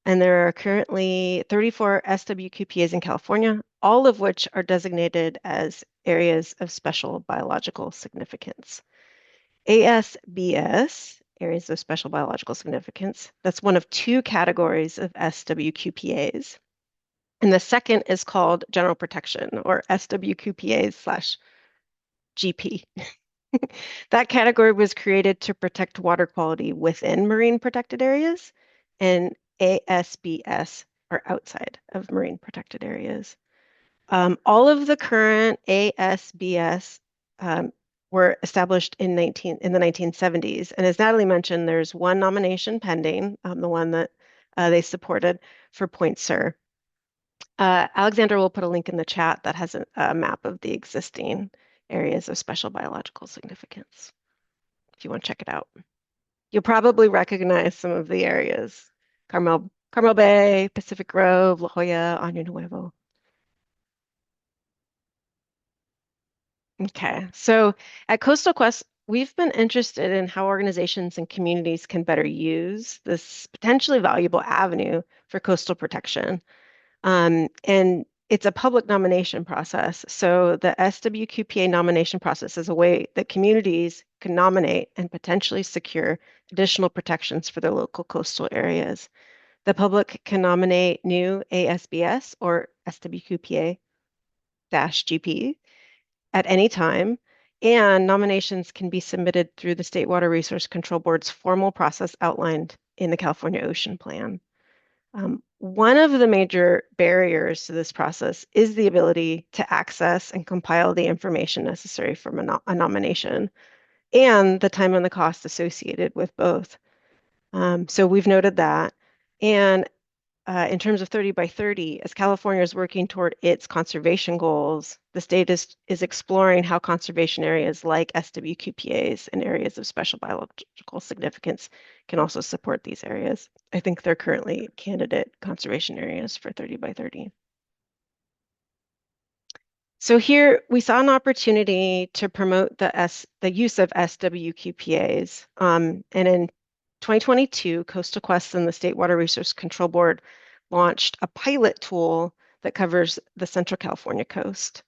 and there are currently 34 SWQPAs in California, all of which are designated as areas of special biological significance. ASBS, areas of special biological significance, that's one of two categories of SWQPAs. And the second is called general protection, or SWQPAs/GP. That category was created to protect water quality within marine protected areas, and ASBS are outside of marine protected areas. All of the current ASBS were established in the 1970s. And as Natalie mentioned, there's one nomination pending, the one that they supported for Point Sur. Alexander will put a link in the chat that has a map of the existing areas of special biological significance, if you want to check it out. You'll probably recognize some of the areas: Carmel Bay, Pacific Grove, La Jolla, Año Nuevo. Okay, so at Coastal Quest, we've been interested in how organizations and communities can better use this potentially valuable avenue for coastal protection. And it's a public nomination process. So the SWQPA nomination process is a way that communities can nominate and potentially secure additional protections for their local coastal areas. The public can nominate new ASBS or SWQPA-GP at any time, and nominations can be submitted through the State Water Resource Control Board's formal process outlined in the California Ocean Plan. One of the major barriers to this process is the ability to access and compile the information necessary for a nomination and the time and the cost associated with both. So we've noted that. And in terms of 30 by 30, as California is working toward its conservation goals, the state is exploring how conservation areas like SWQPAs and areas of special biological significance can also support these areas. I think they're currently candidate conservation areas for 30 by 30. So here we saw an opportunity to promote the use of SWQPAs. And in 2022, Coastal Quest and the State Water Resource Control Board launched a pilot tool that covers the Central California coast.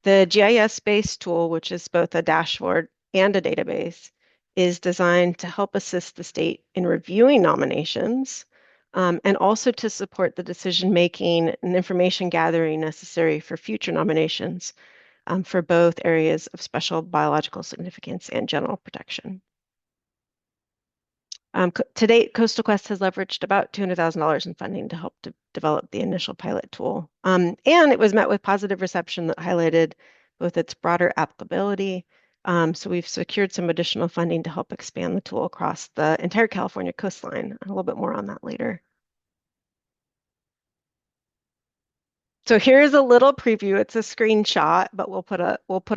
The GIS-based tool, which is both a dashboard and a database, is designed to help assist the state in reviewing nominations and also to support the decision-making and information gathering necessary for future nominations for both areas of special biological significance and general protection. To date, Coastal Quest has leveraged about $200,000 in funding to help develop the initial pilot tool. And it was met with positive reception that highlighted both its broader applicability. So we've secured some additional funding to help expand the tool across the entire California coastline. A little bit more on that later. So here's a little preview. It's a screenshot, but we'll put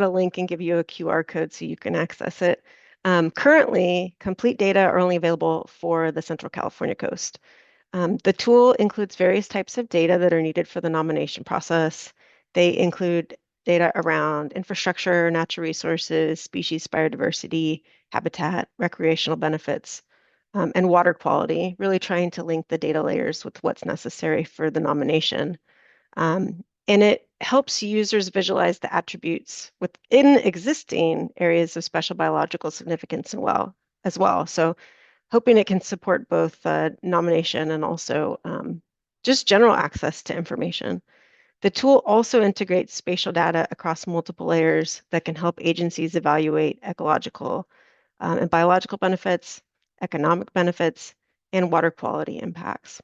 a link and give you a QR code so you can access it. Currently, complete data are only available for the Central California coast. The tool includes various types of data that are needed for the nomination process. They include data around infrastructure, natural resources, species biodiversity, habitat, recreational benefits, and water quality, really trying to link the data layers with what's necessary for the nomination. And it helps users visualize the attributes within existing areas of special biological significance as well. So hoping it can support both nomination and also just general access to information. The tool also integrates spatial data across multiple layers that can help agencies evaluate ecological and biological benefits, economic benefits, and water quality impacts.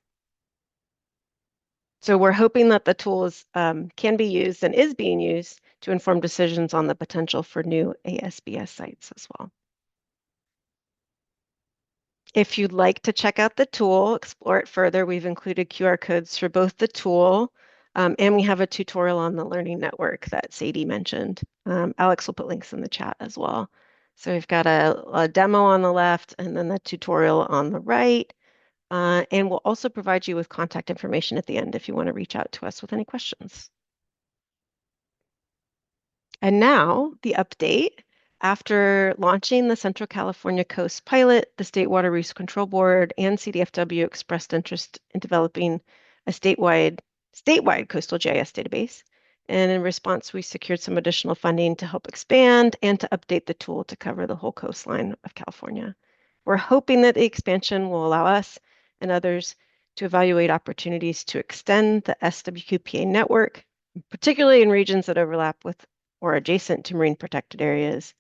So we're hoping that the tools can be used and is being used to inform decisions on the potential for new ASBS sites as well. If you'd like to check out the tool, explore it further, we've included QR codes for both the tool and we have a tutorial on the Learning Network that Sadie mentioned. Alex will put links in the chat as well. So we've got a demo on the left and then the tutorial on the right. And we'll also provide you with contact information at the end if you want to reach out to us with any questions. And now the update. After launching the Central California Coast Pilot, the State Water Resource Control Board and CDFW expressed interest in developing a statewide coastal GIS database. And in response, we secured some additional funding to help expand and to update the tool to cover the whole coastline of California. We're hoping that the expansion will allow us and others to evaluate opportunities to extend the SWQPA network, particularly in regions that overlap with or adjacent to marine protected areas,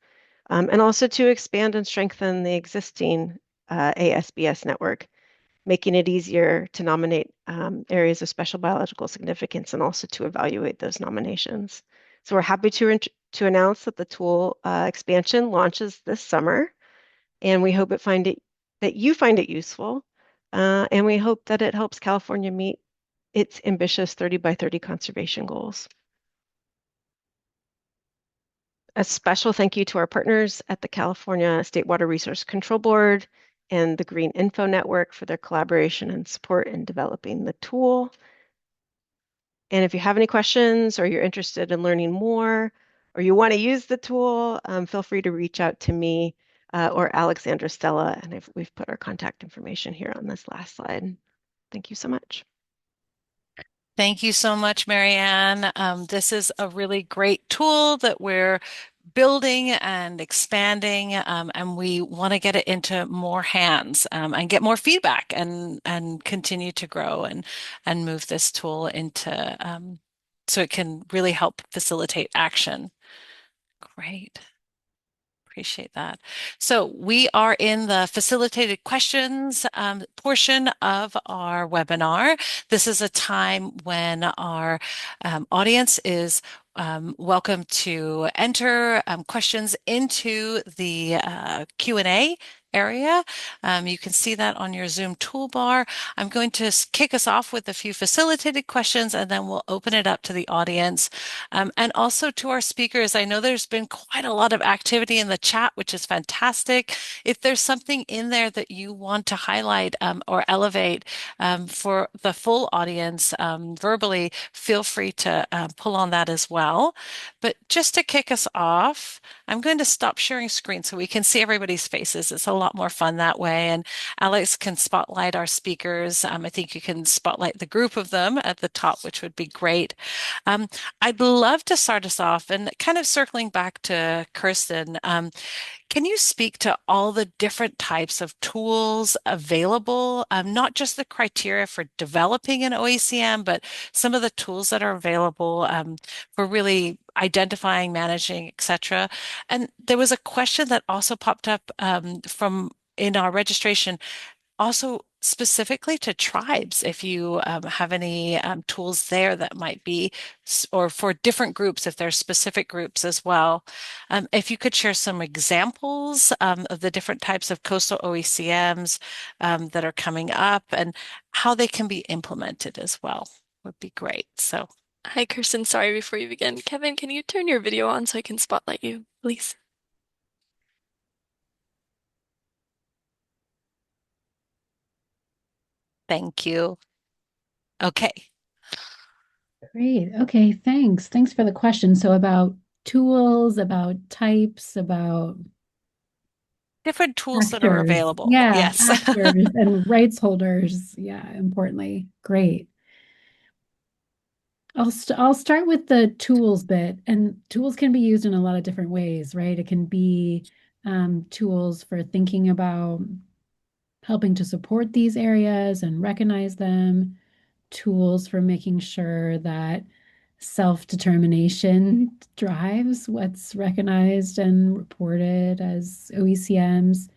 and also to expand and strengthen the existing ASBS network, making it easier to nominate areas of special biological significance and also to evaluate those nominations. So we're happy to announce that the tool expansion launches this summer, and we hope that you find it useful, and we hope that it helps California meet its ambitious 30 by 30 conservation goals. A special thank you to our partners at the California State Water Resource Control Board and the Green Info Network for their collaboration and support in developing the tool. And if you have any questions or you're interested in learning more or you want to use the tool, feel free to reach out to me or Alexandra Stella, and we've put our contact information here on this last slide. Thank you so much. Thank you so much, Marianne. This is a really great tool that we're building and expanding, and we want to get it into more hands and get more feedback and continue to grow and move this tool into so it can really help facilitate action. Great. Appreciate that. So we are in the facilitated questions portion of our webinar. This is a time when our audience is welcome to enter questions into the Q&A area. You can see that on your Zoom toolbar. I'm going to kick us off with a few facilitated questions, and then we'll open it up to the audience and also to our speakers. I know there's been quite a lot of activity in the chat, which is fantastic. If there's something in there that you want to highlight or elevate for the full audience verbally, feel free to pull on that as well. But just to kick us off, I'm going to stop sharing screen so we can see everybody's faces. It's a lot more fun that way. And Alex can spotlight our speakers. I think you can spotlight the group of them at the top, which would be great. I'd love to start us off and kind of circling back to Kirsten. Can you speak to all the different types of tools available, not just the criteria for developing an OECM, but some of the tools that are available for really identifying, managing, etc. And there was a question that also popped up from in our registration also specifically to tribes, if you have any tools there that might be, or for different groups, if there's specific groups as well. If you could share some examples of the different types of coastal OECMs that are coming up and how they can be implemented as well, would be great. So, Hi, Kirsten. Sorry, before you begin, Kevin, can you turn your video on so I can spotlight you, please? thank you. Okay. Great. Okay, thanks. Thanks for the question. So about tools, about types, about Different tools that are actors. available. Yeah, Yes. actors and rights holders. Yeah, importantly. Great. I'll start with the tools bit, and tools can be used in a lot of different ways, right? It can be tools for thinking about helping to support these areas and recognize them, tools for making sure that self-determination drives what's recognized and reported as OECMs.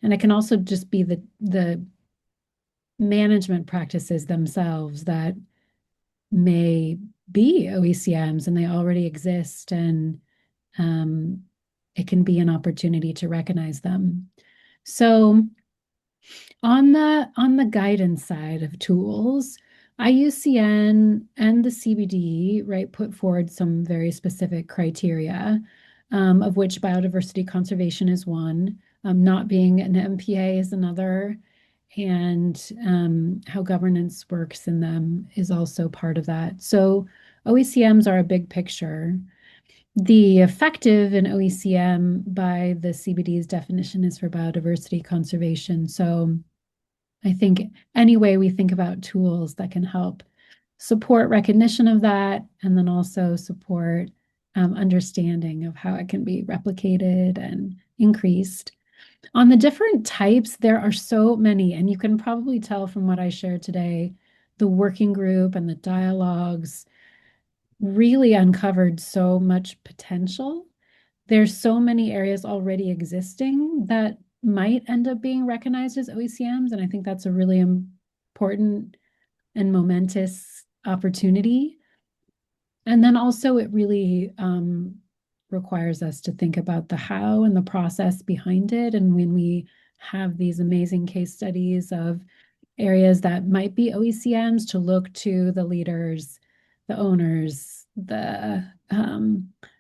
And it can also just be the management practices themselves that may be OECMs and they already exist, and it can be an opportunity to recognize them. So on the guidance side of tools, IUCN and the CBD, right, put forward some very specific criteria, of which biodiversity conservation is one, not being an MPA is another, and how governance works in them is also part of that. So OECMs are a big picture. The effective in OECM by the CBD's definition is for biodiversity conservation. So I think any way we think about tools that can help support recognition of that, and then also support understanding of how it can be replicated and increased. On the different types, there are so many, and you can probably tell from what I shared today, the working group and the dialogues really uncovered so much potential. There's so many areas already existing that might end up being recognized as OECMs, and I think that's a really important and momentous opportunity. And then also it really requires us to think about the how and the process behind it. And when we have these amazing case studies of areas that might be OECMs, to look to the leaders, the owners, the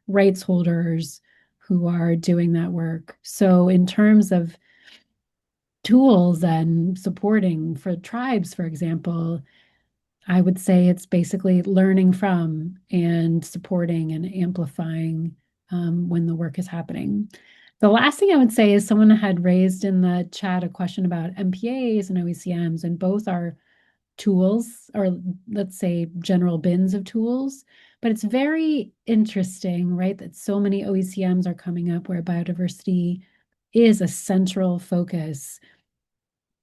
rights holders who are doing that work. So in terms of tools and supporting for tribes, for example, I would say it's basically learning from and supporting and amplifying when the work is happening. The last thing I would say is someone had raised in the chat a question about MPAs and OECMs, and both are tools, or let's say general bins of tools. But it's very interesting, right, that so many OECMs are coming up where biodiversity is a central focus.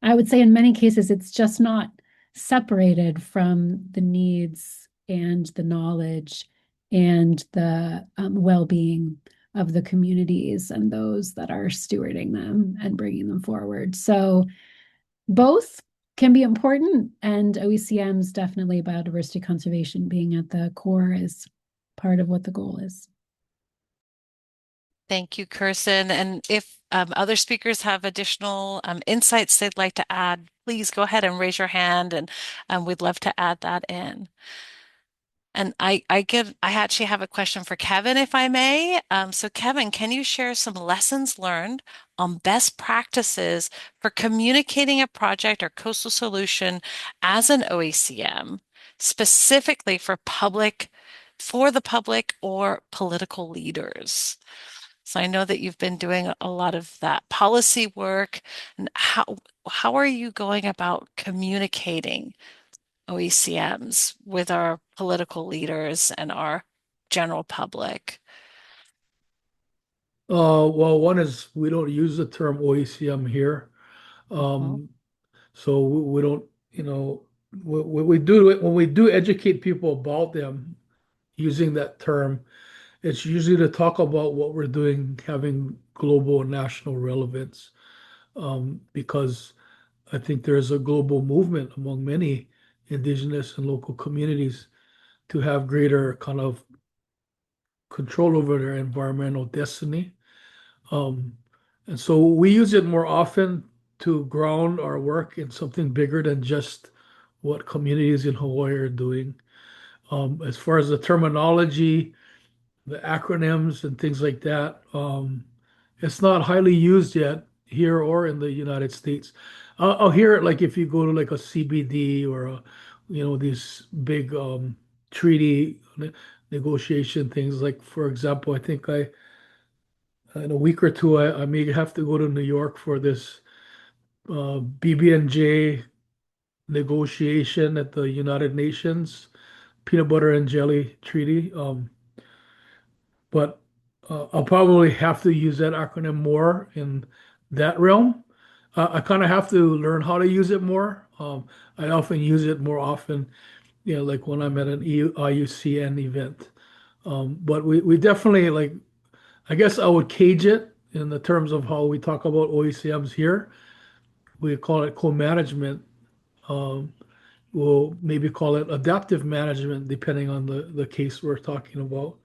I would say in many cases, it's just not separated from the needs and the knowledge and the well-being of the communities and those that are stewarding them and bringing them forward. So both can be important, and OECMs definitely, biodiversity conservation being at the core, is part of what the goal is. Thank you, Kirsten. And if other speakers have additional insights they'd like to add, please go ahead and raise your hand, and we'd love to add that in. And I actually have a question for Kevin, if I may. So Kevin, can you share some lessons learned on best practices for communicating a project or coastal solution as an OECM, specifically for the public or political leaders? So I know that you've been doing a lot of that policy work. And how are you going about communicating OECMs with our political leaders and our general public? Well, one is we don't use the term OECM here. Mhm. Um, so we don't, you know, we do when we do educate people about them using that term, it's usually to talk about what we're doing having global and national relevance. Because I think there's a global movement among many indigenous and local communities to have greater kind of control over their environmental destiny. Um, and so we use it more often to ground our work in something bigger than just what communities in Hawaii are doing. As far as the terminology, the acronyms and things like that, it's not highly used yet here or in the United States. I'll hear it like if you go to like a CBD or these big treaty negotiation things. Like for example, I think I in a week or two I may have to go to New York for this BB&J negotiation at the United Nations peanut butter and jelly treaty. But I'll probably have to use that acronym more in that realm. I kind of have to learn how to use it more. I often use it more often, like when I'm at an IUCN event. But we definitely like, I guess I would cage it in the terms of how we talk about OECMs here. We call it co-management. Um, we'll maybe call it adaptive management, depending on the case we're talking about.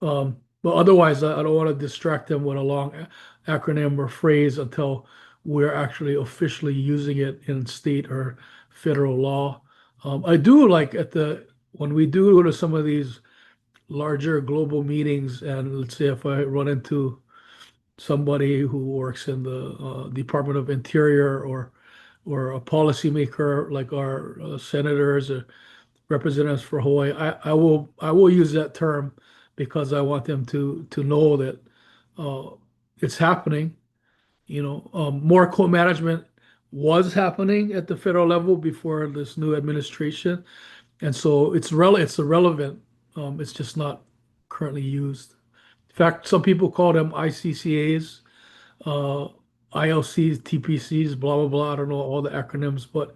But otherwise, I don't want to distract them with a long acronym or phrase until we're actually officially using it in state or federal law. I do like when we do go to some of these larger global meetings, and let's say if I run into somebody who works in the Department of Interior or a policymaker like our senators or representatives for Hawaii, I will use that term because I want them to know that uh, it's happening. More co-management was happening at the federal level before this new administration, and so it's irrelevant. It's just not currently used. In fact, some people call them ICCAs, uh, ILCs, TPCs, blah blah blah. I don't know all the acronyms, but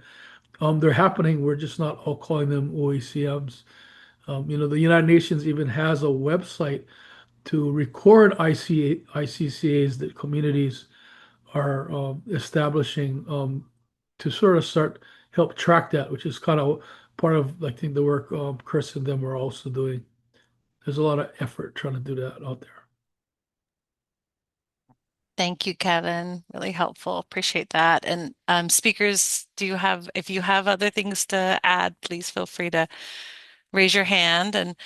they're happening. We're just not all calling them OECMs. The United Nations even has a website to record ICCAs that communities are establishing to sort of help track that, which is kind of part of I think the work Chris and them are also doing. There's a lot of effort trying to do that out there. Thank you, Kevin. Really helpful. Appreciate that. And speakers, if you have other things to add, please feel free to raise your hand. And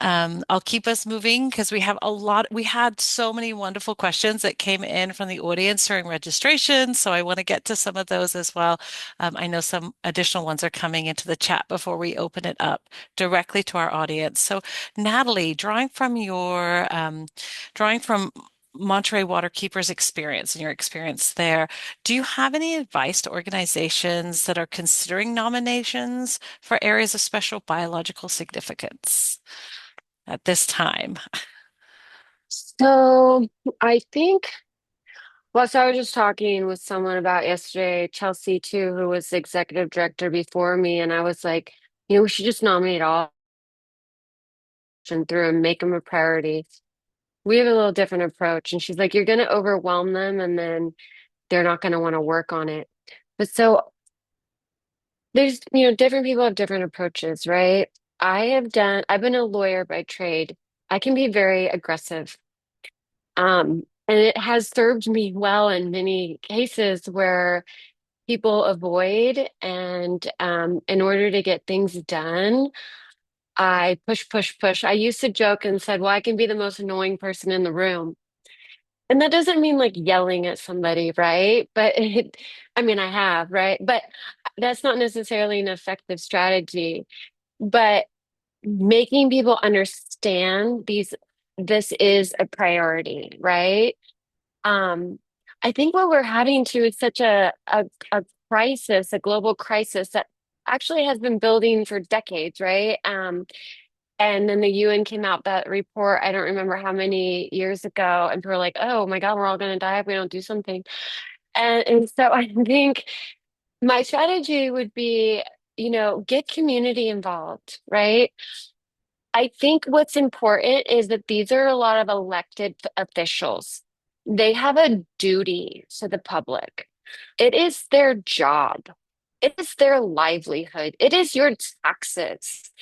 I'll keep us moving because we have a lot. We had so many wonderful questions that came in from the audience during registration. So I want to get to some of those as well. I know some additional ones are coming into the chat before we open it up directly to our audience. So Natalie, drawing from Monterey Waterkeeper's experience and your experience there, do you have any advice to organizations that are considering nominations for areas of special biological significance at this time? So I think, well, so I was just talking with someone about yesterday, Chelsea too, who was the executive director before me, and I was like, we should just nominate all and through and make them a priority. We have a little different approach. And she's like, you're going to overwhelm them and then they're not going to want to work on it. But so there's, different people have different approaches, right? I've been a lawyer by trade. I can be very aggressive. And it has served me well in many cases where people avoid, and in order to get things done, I push, push, push. I used to joke and said, well, I can be the most annoying person in the room. And that doesn't mean like yelling at somebody, right? I mean, I have, right? But that's not necessarily an effective strategy. But making people understand this is a priority, right? Um, I think what we're having to is such a crisis, a global crisis that actually has been building for decades, right? And then the UN came out that report, I don't remember how many years ago, and people were like, oh my God, we're all going to die if we don't do something. And so I think my strategy would be, get community involved, right? I think what's important is that these are a lot of elected officials. They have a duty to the public. It is their job. It is their livelihood. It is your taxes.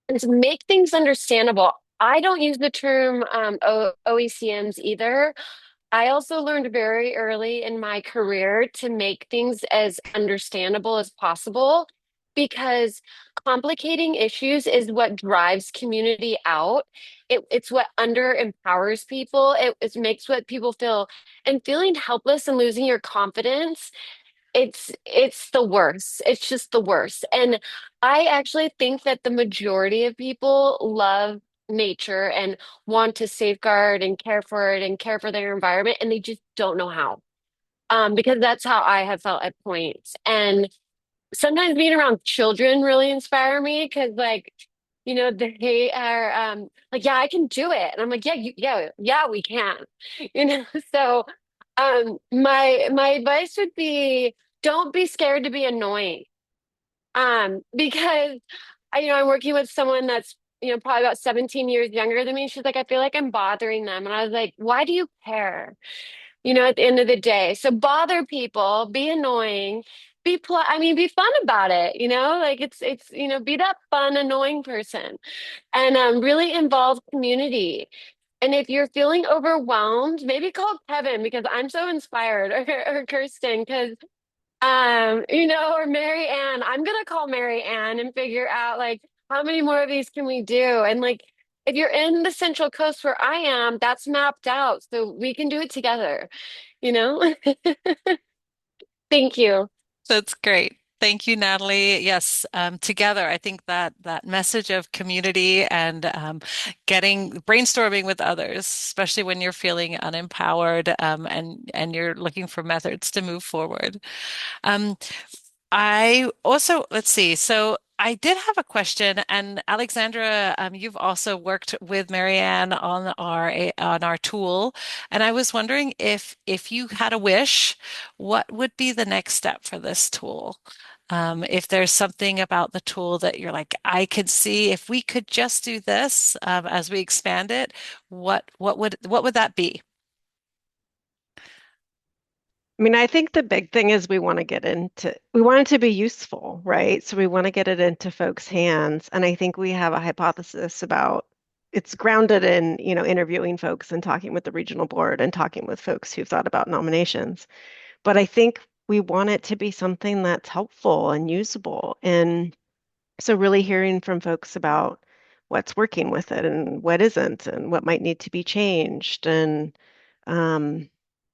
And to make things understandable, I don't use the term OECMs either. I also learned very early in my career to make things as understandable as possible because complicating issues is what drives community out. It's what under empowers people. It makes what people feel, and feeling helpless and losing your confidence, it's the worst. It's just the worst. And I actually think that the majority of people love nature and want to safeguard and care for it and care for their environment, and they just don't know how. Because that's how I have felt at points. And sometimes being around children really inspire me because they are like, yeah, I can do it. And I'm like, yeah, we can. You know, so my advice would be don't be scared to be annoying. Because I'm working with someone that's, probably about 17 years younger than me. She's like, I feel like I'm bothering them. And I was like, why do you care? At the end of the day. So bother people, be annoying, be fun about it, like it's be that fun, annoying person and really involve community. And if you're feeling overwhelmed, maybe call Kevin because I'm so inspired or Kirsten because or Mary Ann. I'm gonna call Mary Ann and figure out like how many more of these can we do? And like if you're in the Central Coast where I am, that's mapped out. So we can do it together, you know? Thank you. That's great. Thank you, Natalie. Yes, together, I think that message of community and getting brainstorming with others, especially when you're feeling unempowered and you're looking for methods to move forward. Um, I also, let's see. So I did have a question, and Alexandra, you've also worked with Marianne on our tool, and I was wondering if you had a wish, what would be the next step for this tool? If there's something about the tool that you're like, I could see if we could just do this as we expand it, what would that be? I mean, I think the big thing is we want it to be useful, right? So we want to get it into folks' hands. And I think we have a hypothesis about it's grounded in, interviewing folks and talking with the regional board and talking with folks who've thought about nominations. But I think we want it to be something that's helpful and usable. And so really hearing from folks about what's working with it and what isn't and what might need to be changed. And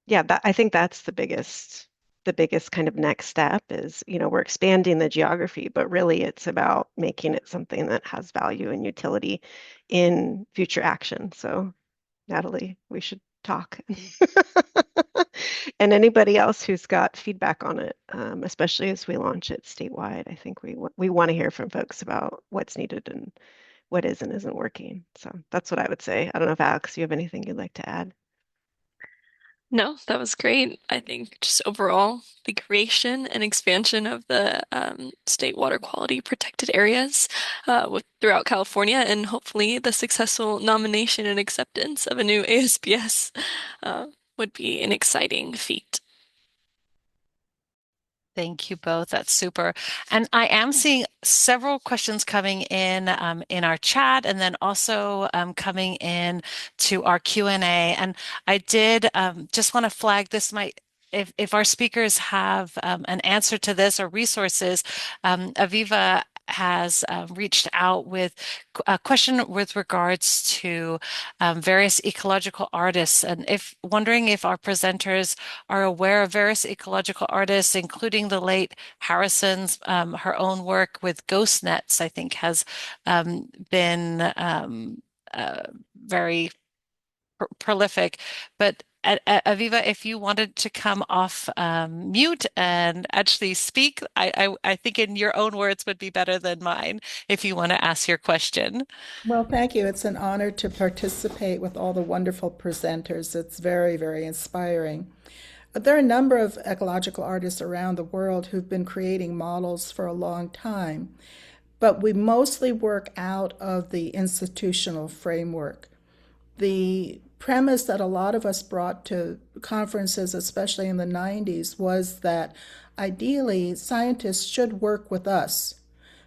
yeah, I think that's the biggest kind of next step is, we're expanding the geography, but really it's about making it something that has value and utility in future action. So, Natalie, we should talk. And anybody else who's got feedback on it, especially as we launch it statewide, I think we want to hear from folks about what's needed and what is and isn't working. So that's what I would say. I don't know if Alex, you have anything you'd like to add? No, that was great. I think just overall, the creation and expansion of the state water quality protected areas throughout California, and hopefully the successful nomination and acceptance of a new ASBS would be an exciting feat. Thank you both. That's super. And I am seeing several questions coming in our chat, and then also coming in to our Q&A. And I did just want to flag this might. If our speakers have an answer to this or resources, Aviva has reached out with a question with regards to various ecological artists, and if wondering if our presenters are aware of various ecological artists, including the late Harrison's. Her own work with ghost nets, I think, has been very prolific. But Aviva, if you wanted to come off mute and actually speak, I think in your own words would be better than mine if you want to ask your question. Well, thank you. It's an honor to participate with all the wonderful presenters. It's very, very inspiring. But there are a number of ecological artists around the world who've been creating models for a long time, but we mostly work out of the institutional framework. The premise that a lot of us brought to conferences, especially in the 90s, was that ideally scientists should work with us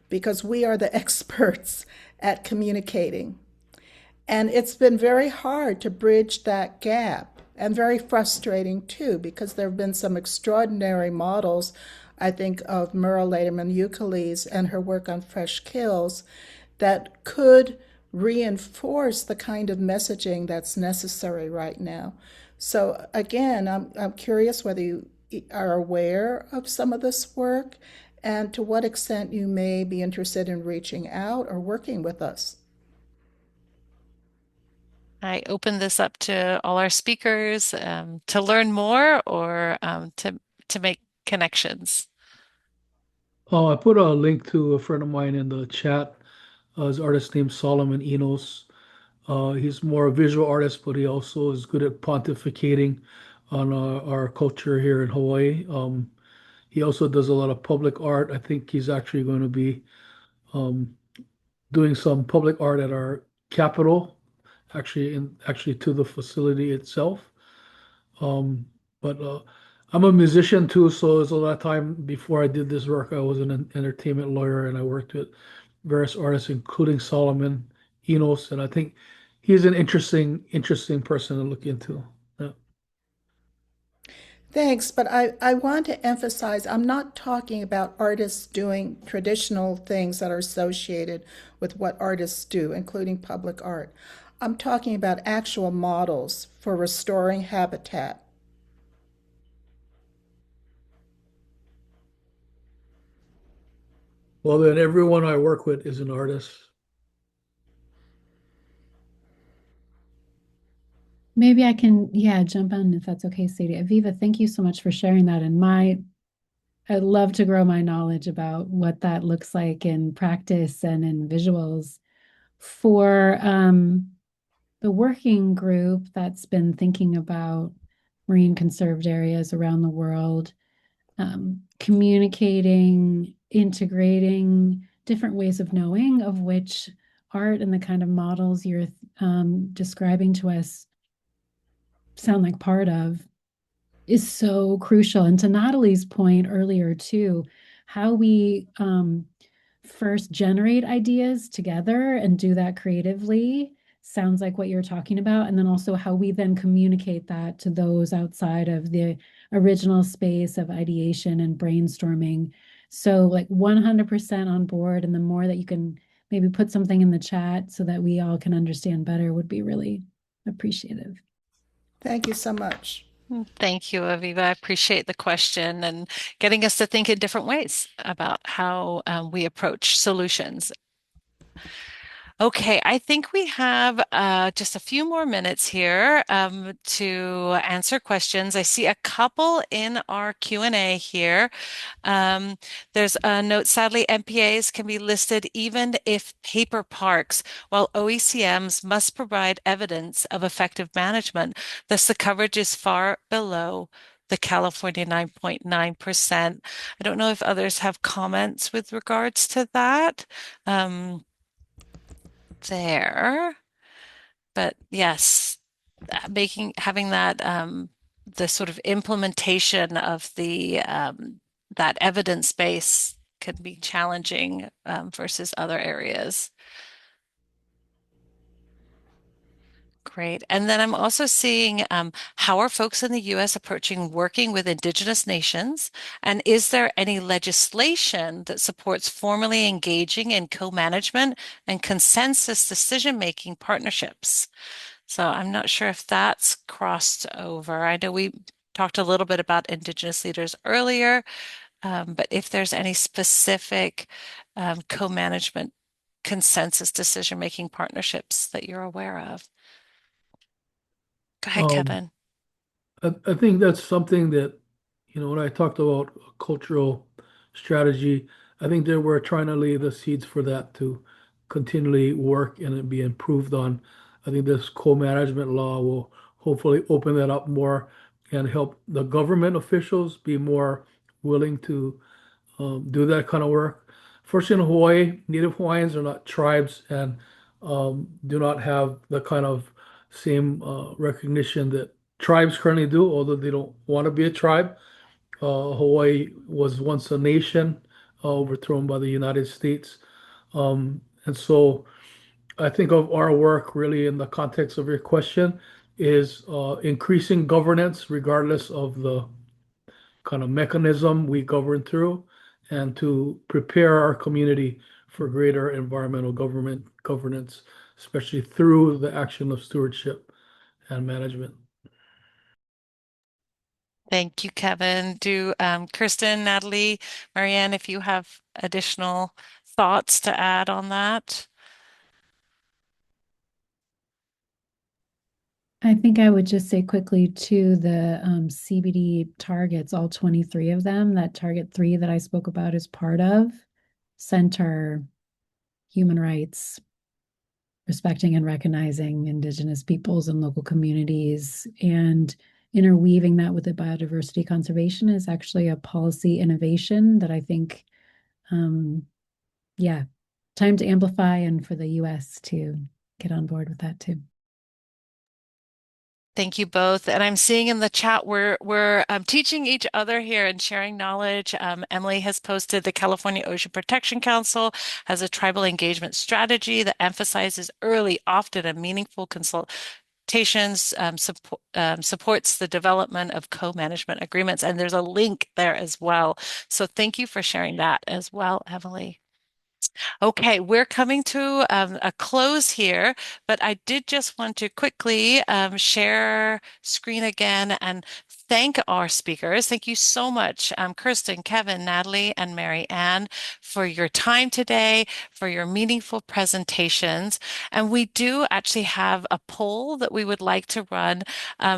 because we are the experts at communicating. And it's been very hard to bridge that gap and very frustrating too, because there have been some extraordinary models. I think of Merle Lederman Euclides and her work on fresh kills that could reinforce the kind of messaging that's necessary right now. So again, I'm curious whether you are aware of some of this work and to what extent you may be interested in reaching out or working with us. I open this up to all our speakers to learn more or to make connections. Oh, I put a link to a friend of mine in the chat. His artist named Solomon Enos. He's more a visual artist, but he also is good at pontificating on our culture here in Hawaii. He also does a lot of public art. I think he's actually going to be um, doing some public art at our Capitol, actually to the facility itself. Um, but I'm a musician too, so there's a lot of time before I did this work. I was an entertainment lawyer and I worked with various artists, including Solomon Enos, and I think he's an interesting person to look into. Yeah. Thanks, but I want to emphasize I'm not talking about artists doing traditional things that are associated with what artists do, including public art. I'm talking about actual models for restoring habitat. Well, then everyone I work with is an artist. Maybe I can, yeah, jump in if that's okay, Sadie. Aviva, thank you so much for sharing that. And I'd love to grow my knowledge about what that looks like in practice and in visuals for the working group that's been thinking about marine conserved areas around the world, communicating, integrating different ways of knowing, of which art and the kind of models you're describing to us sound like part of, is so crucial. And to Natalie's point earlier too, how we first generate ideas together and do that creatively sounds like what you're talking about. And then also how we then communicate that to those outside of the original space of ideation and brainstorming. So like 100% on board. And the more that you can maybe put something in the chat so that we all can understand better would be really appreciative. Thank you so much. Thank you, Aviva. I appreciate the question and getting us to think in different ways about how we approach solutions. Okay, I think we have just a few more minutes here to answer questions. I see a couple in our Q&A here. Um, there's a note, sadly, MPAs can be listed even if paper parks, while OECMs must provide evidence of effective management. Thus, the coverage is far below the California 9.9%. I don't know if others have comments with regards to that. There. But yes, having that the sort of implementation of the that evidence base can be challenging versus other areas. Great. And then I'm also seeing how are folks in the US approaching working with Indigenous nations? And is there any legislation that supports formally engaging in co-management and consensus decision-making partnerships? So I'm not sure if that's crossed over. I know we talked a little bit about Indigenous leaders earlier, but if there's any specific co-management consensus decision-making partnerships that you're aware of. Go ahead, Um, Kevin. I think that's something that, when I talked about cultural strategy, I think that we're trying to lay the seeds for that to continually work and it be improved on. I think this co-management law will hopefully open that up more and help the government officials be more willing to do that kind of work. First, in Hawaii, Native Hawaiians are not tribes and do not have the kind of same recognition that tribes currently do, although they don't want to be a tribe. Hawaii was once a nation overthrown by the United States. And so I think of our work really in the context of your question is increasing governance regardless of the kind of mechanism we govern through and to prepare our community for greater environmental governance, especially through the action of stewardship and management. Thank you, Kevin. Do Kirsten, Natalie, Marianne, if you have additional thoughts to add on that. I think I would just say quickly to the CBD targets, all 23 of them, that target 3 that I spoke about is part of center human rights, respecting and recognizing Indigenous peoples and local communities, and interweaving that with the biodiversity conservation is actually a policy innovation that I think, yeah, time to amplify and for the US to get on board with that too. Thank you both. And I'm seeing in the chat we're teaching each other here and sharing knowledge. Emily has posted the California Ocean Protection Council has a tribal engagement strategy that emphasizes early, often, and meaningful consultations, supports the development of co-management agreements. And there's a link there as well. So thank you for sharing that as well, Emily. Okay, we're coming to a close here, but I did just want to quickly share screen again and thank our speakers. Thank you so much, Kirsten, Kevin, Natalie, and Mary Ann, for your time today, for your meaningful presentations. And we do actually have a poll that we would like to run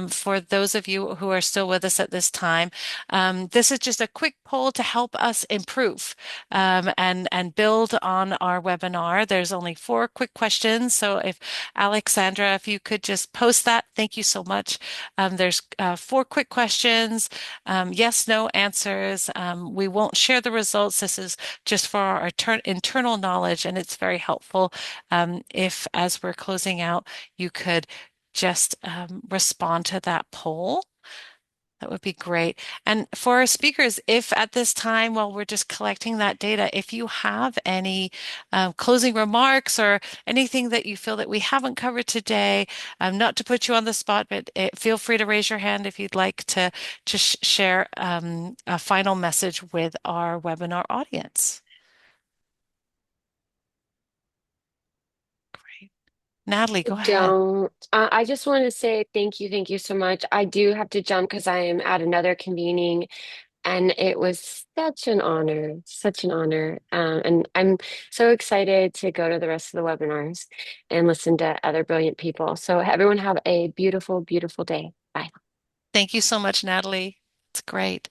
for those of you who are still with us at this time. This is just a quick poll to help us improve and build on our webinar. There's only 4 quick questions. So if Alexandra, if you could just post that, thank you so much. There's 4 quick questions, yes, no answers. We won't share the results. This is just for our internal knowledge, and it's very helpful if, as we're closing out, you could just respond to that poll. That would be great. And for our speakers, if at this time, while we're just collecting that data, if you have any closing remarks or anything that you feel that we haven't covered today, not to put you on the spot, but feel free to raise your hand if you'd like to share a final message with our webinar audience. Natalie, go ahead. Don't. I just want to say thank you so much. I do have to jump because I am at another convening, and it was such an honor, such an honor. And I'm so excited to go to the rest of the webinars and listen to other brilliant people. So everyone have a beautiful, beautiful day. Bye. Thank you so much, Natalie. It's great.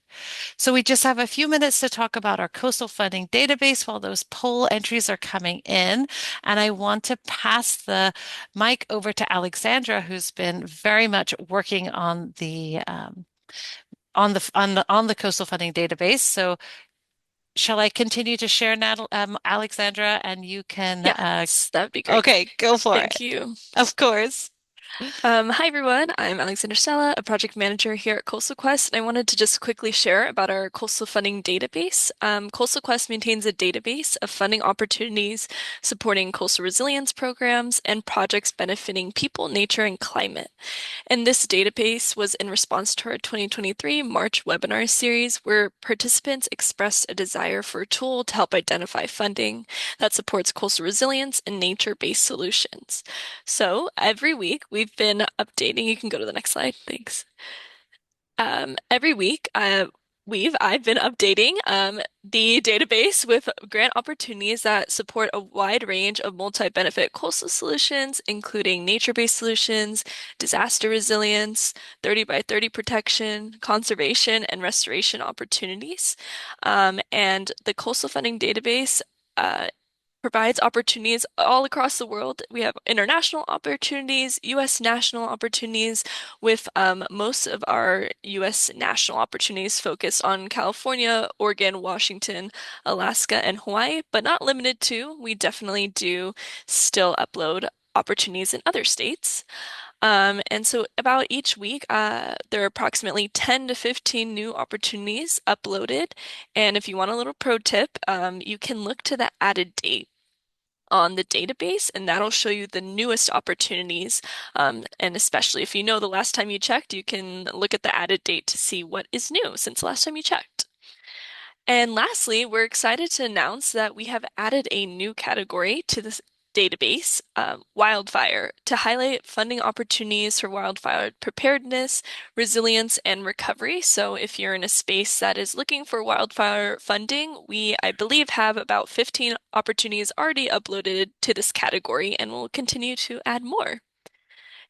So we just have a few minutes to talk about our coastal funding database while those poll entries are coming in. And I want to pass the mic over to Alexandra, who's been very much working on the coastal funding database. So shall I continue to share, Alexandra, and you can Yes, that would be great. okay, go for Thank it. you. Of course. Hi everyone, I'm Alexander Stella, a project manager here at Coastal Quest, and I wanted to just quickly share about our coastal funding database. Coastal Quest maintains a database of funding opportunities supporting coastal resilience programs and projects benefiting people, nature, and climate. And this database was in response to our 2023 March webinar series, where participants expressed a desire for a tool to help identify funding that supports coastal resilience and nature-based solutions. So every week we've been updating. You can go to the next slide. Thanks. Every week, I've been updating the database with grant opportunities that support a wide range of multi-benefit coastal solutions, including nature-based solutions, disaster resilience, 30 by 30 protection, conservation, and restoration opportunities. And the coastal funding database provides opportunities all across the world. We have international opportunities, U.S. national opportunities, with most of our U.S. national opportunities focused on California, Oregon, Washington, Alaska, and Hawaii, but not limited to. We definitely do still upload opportunities in other states. And so about each week, there are approximately 10 to 15 new opportunities uploaded. And if you want a little pro tip, you can look to the added date on the database, and that'll show you the newest opportunities. And especially if you know the last time you checked, you can look at the added date to see what is new since the last time you checked. And lastly, we're excited to announce that we have added a new category to this database, wildfire, to highlight funding opportunities for wildfire preparedness, resilience, and recovery. So if you're in a space that is looking for wildfire funding, we, I believe, have about 15 opportunities already uploaded to this category, and we'll continue to add more.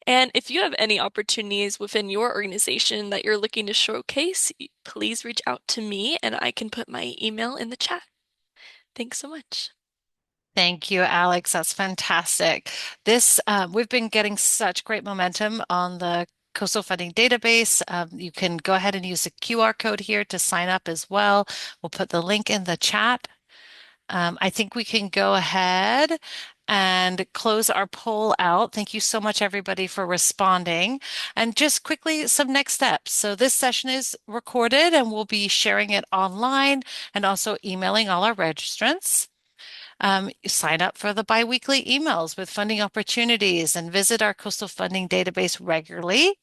And if you have any opportunities within your organization that you're looking to showcase, please reach out to me and I can put my email in the chat. Thanks so much. Thank you, Alex. That's fantastic. We've been getting such great momentum on the Coastal Funding database. You can go ahead and use the QR code here to sign up as well. We'll put the link in the chat. I think we can go ahead and close our poll out. Thank you so much, everybody, for responding. And just quickly, some next steps. So this session is recorded and we'll be sharing it online and also emailing all our registrants. Sign up for the biweekly emails with funding opportunities and visit our coastal funding database regularly.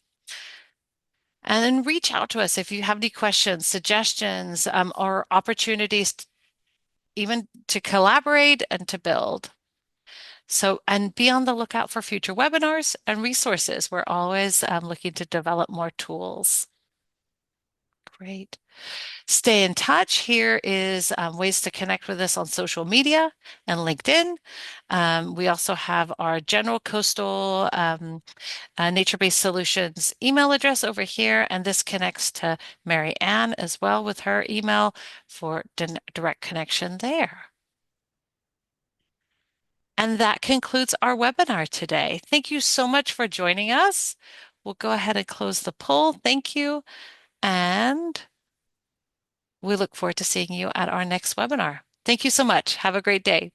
And then reach out to us if you have any questions, suggestions, or opportunities even to collaborate and to build. So, and be on the lookout for future webinars and resources. We're always looking to develop more tools. Great. Stay in touch. Here is ways to connect with us on social media and LinkedIn. We also have our general coastal nature-based solutions email address over here, and this connects to Mary Ann as well with her email for direct connection there. And that concludes our webinar today. Thank you so much for joining us. We'll go ahead and close the poll. Thank you. And we look forward to seeing you at our next webinar. Thank you so much. Have a great day.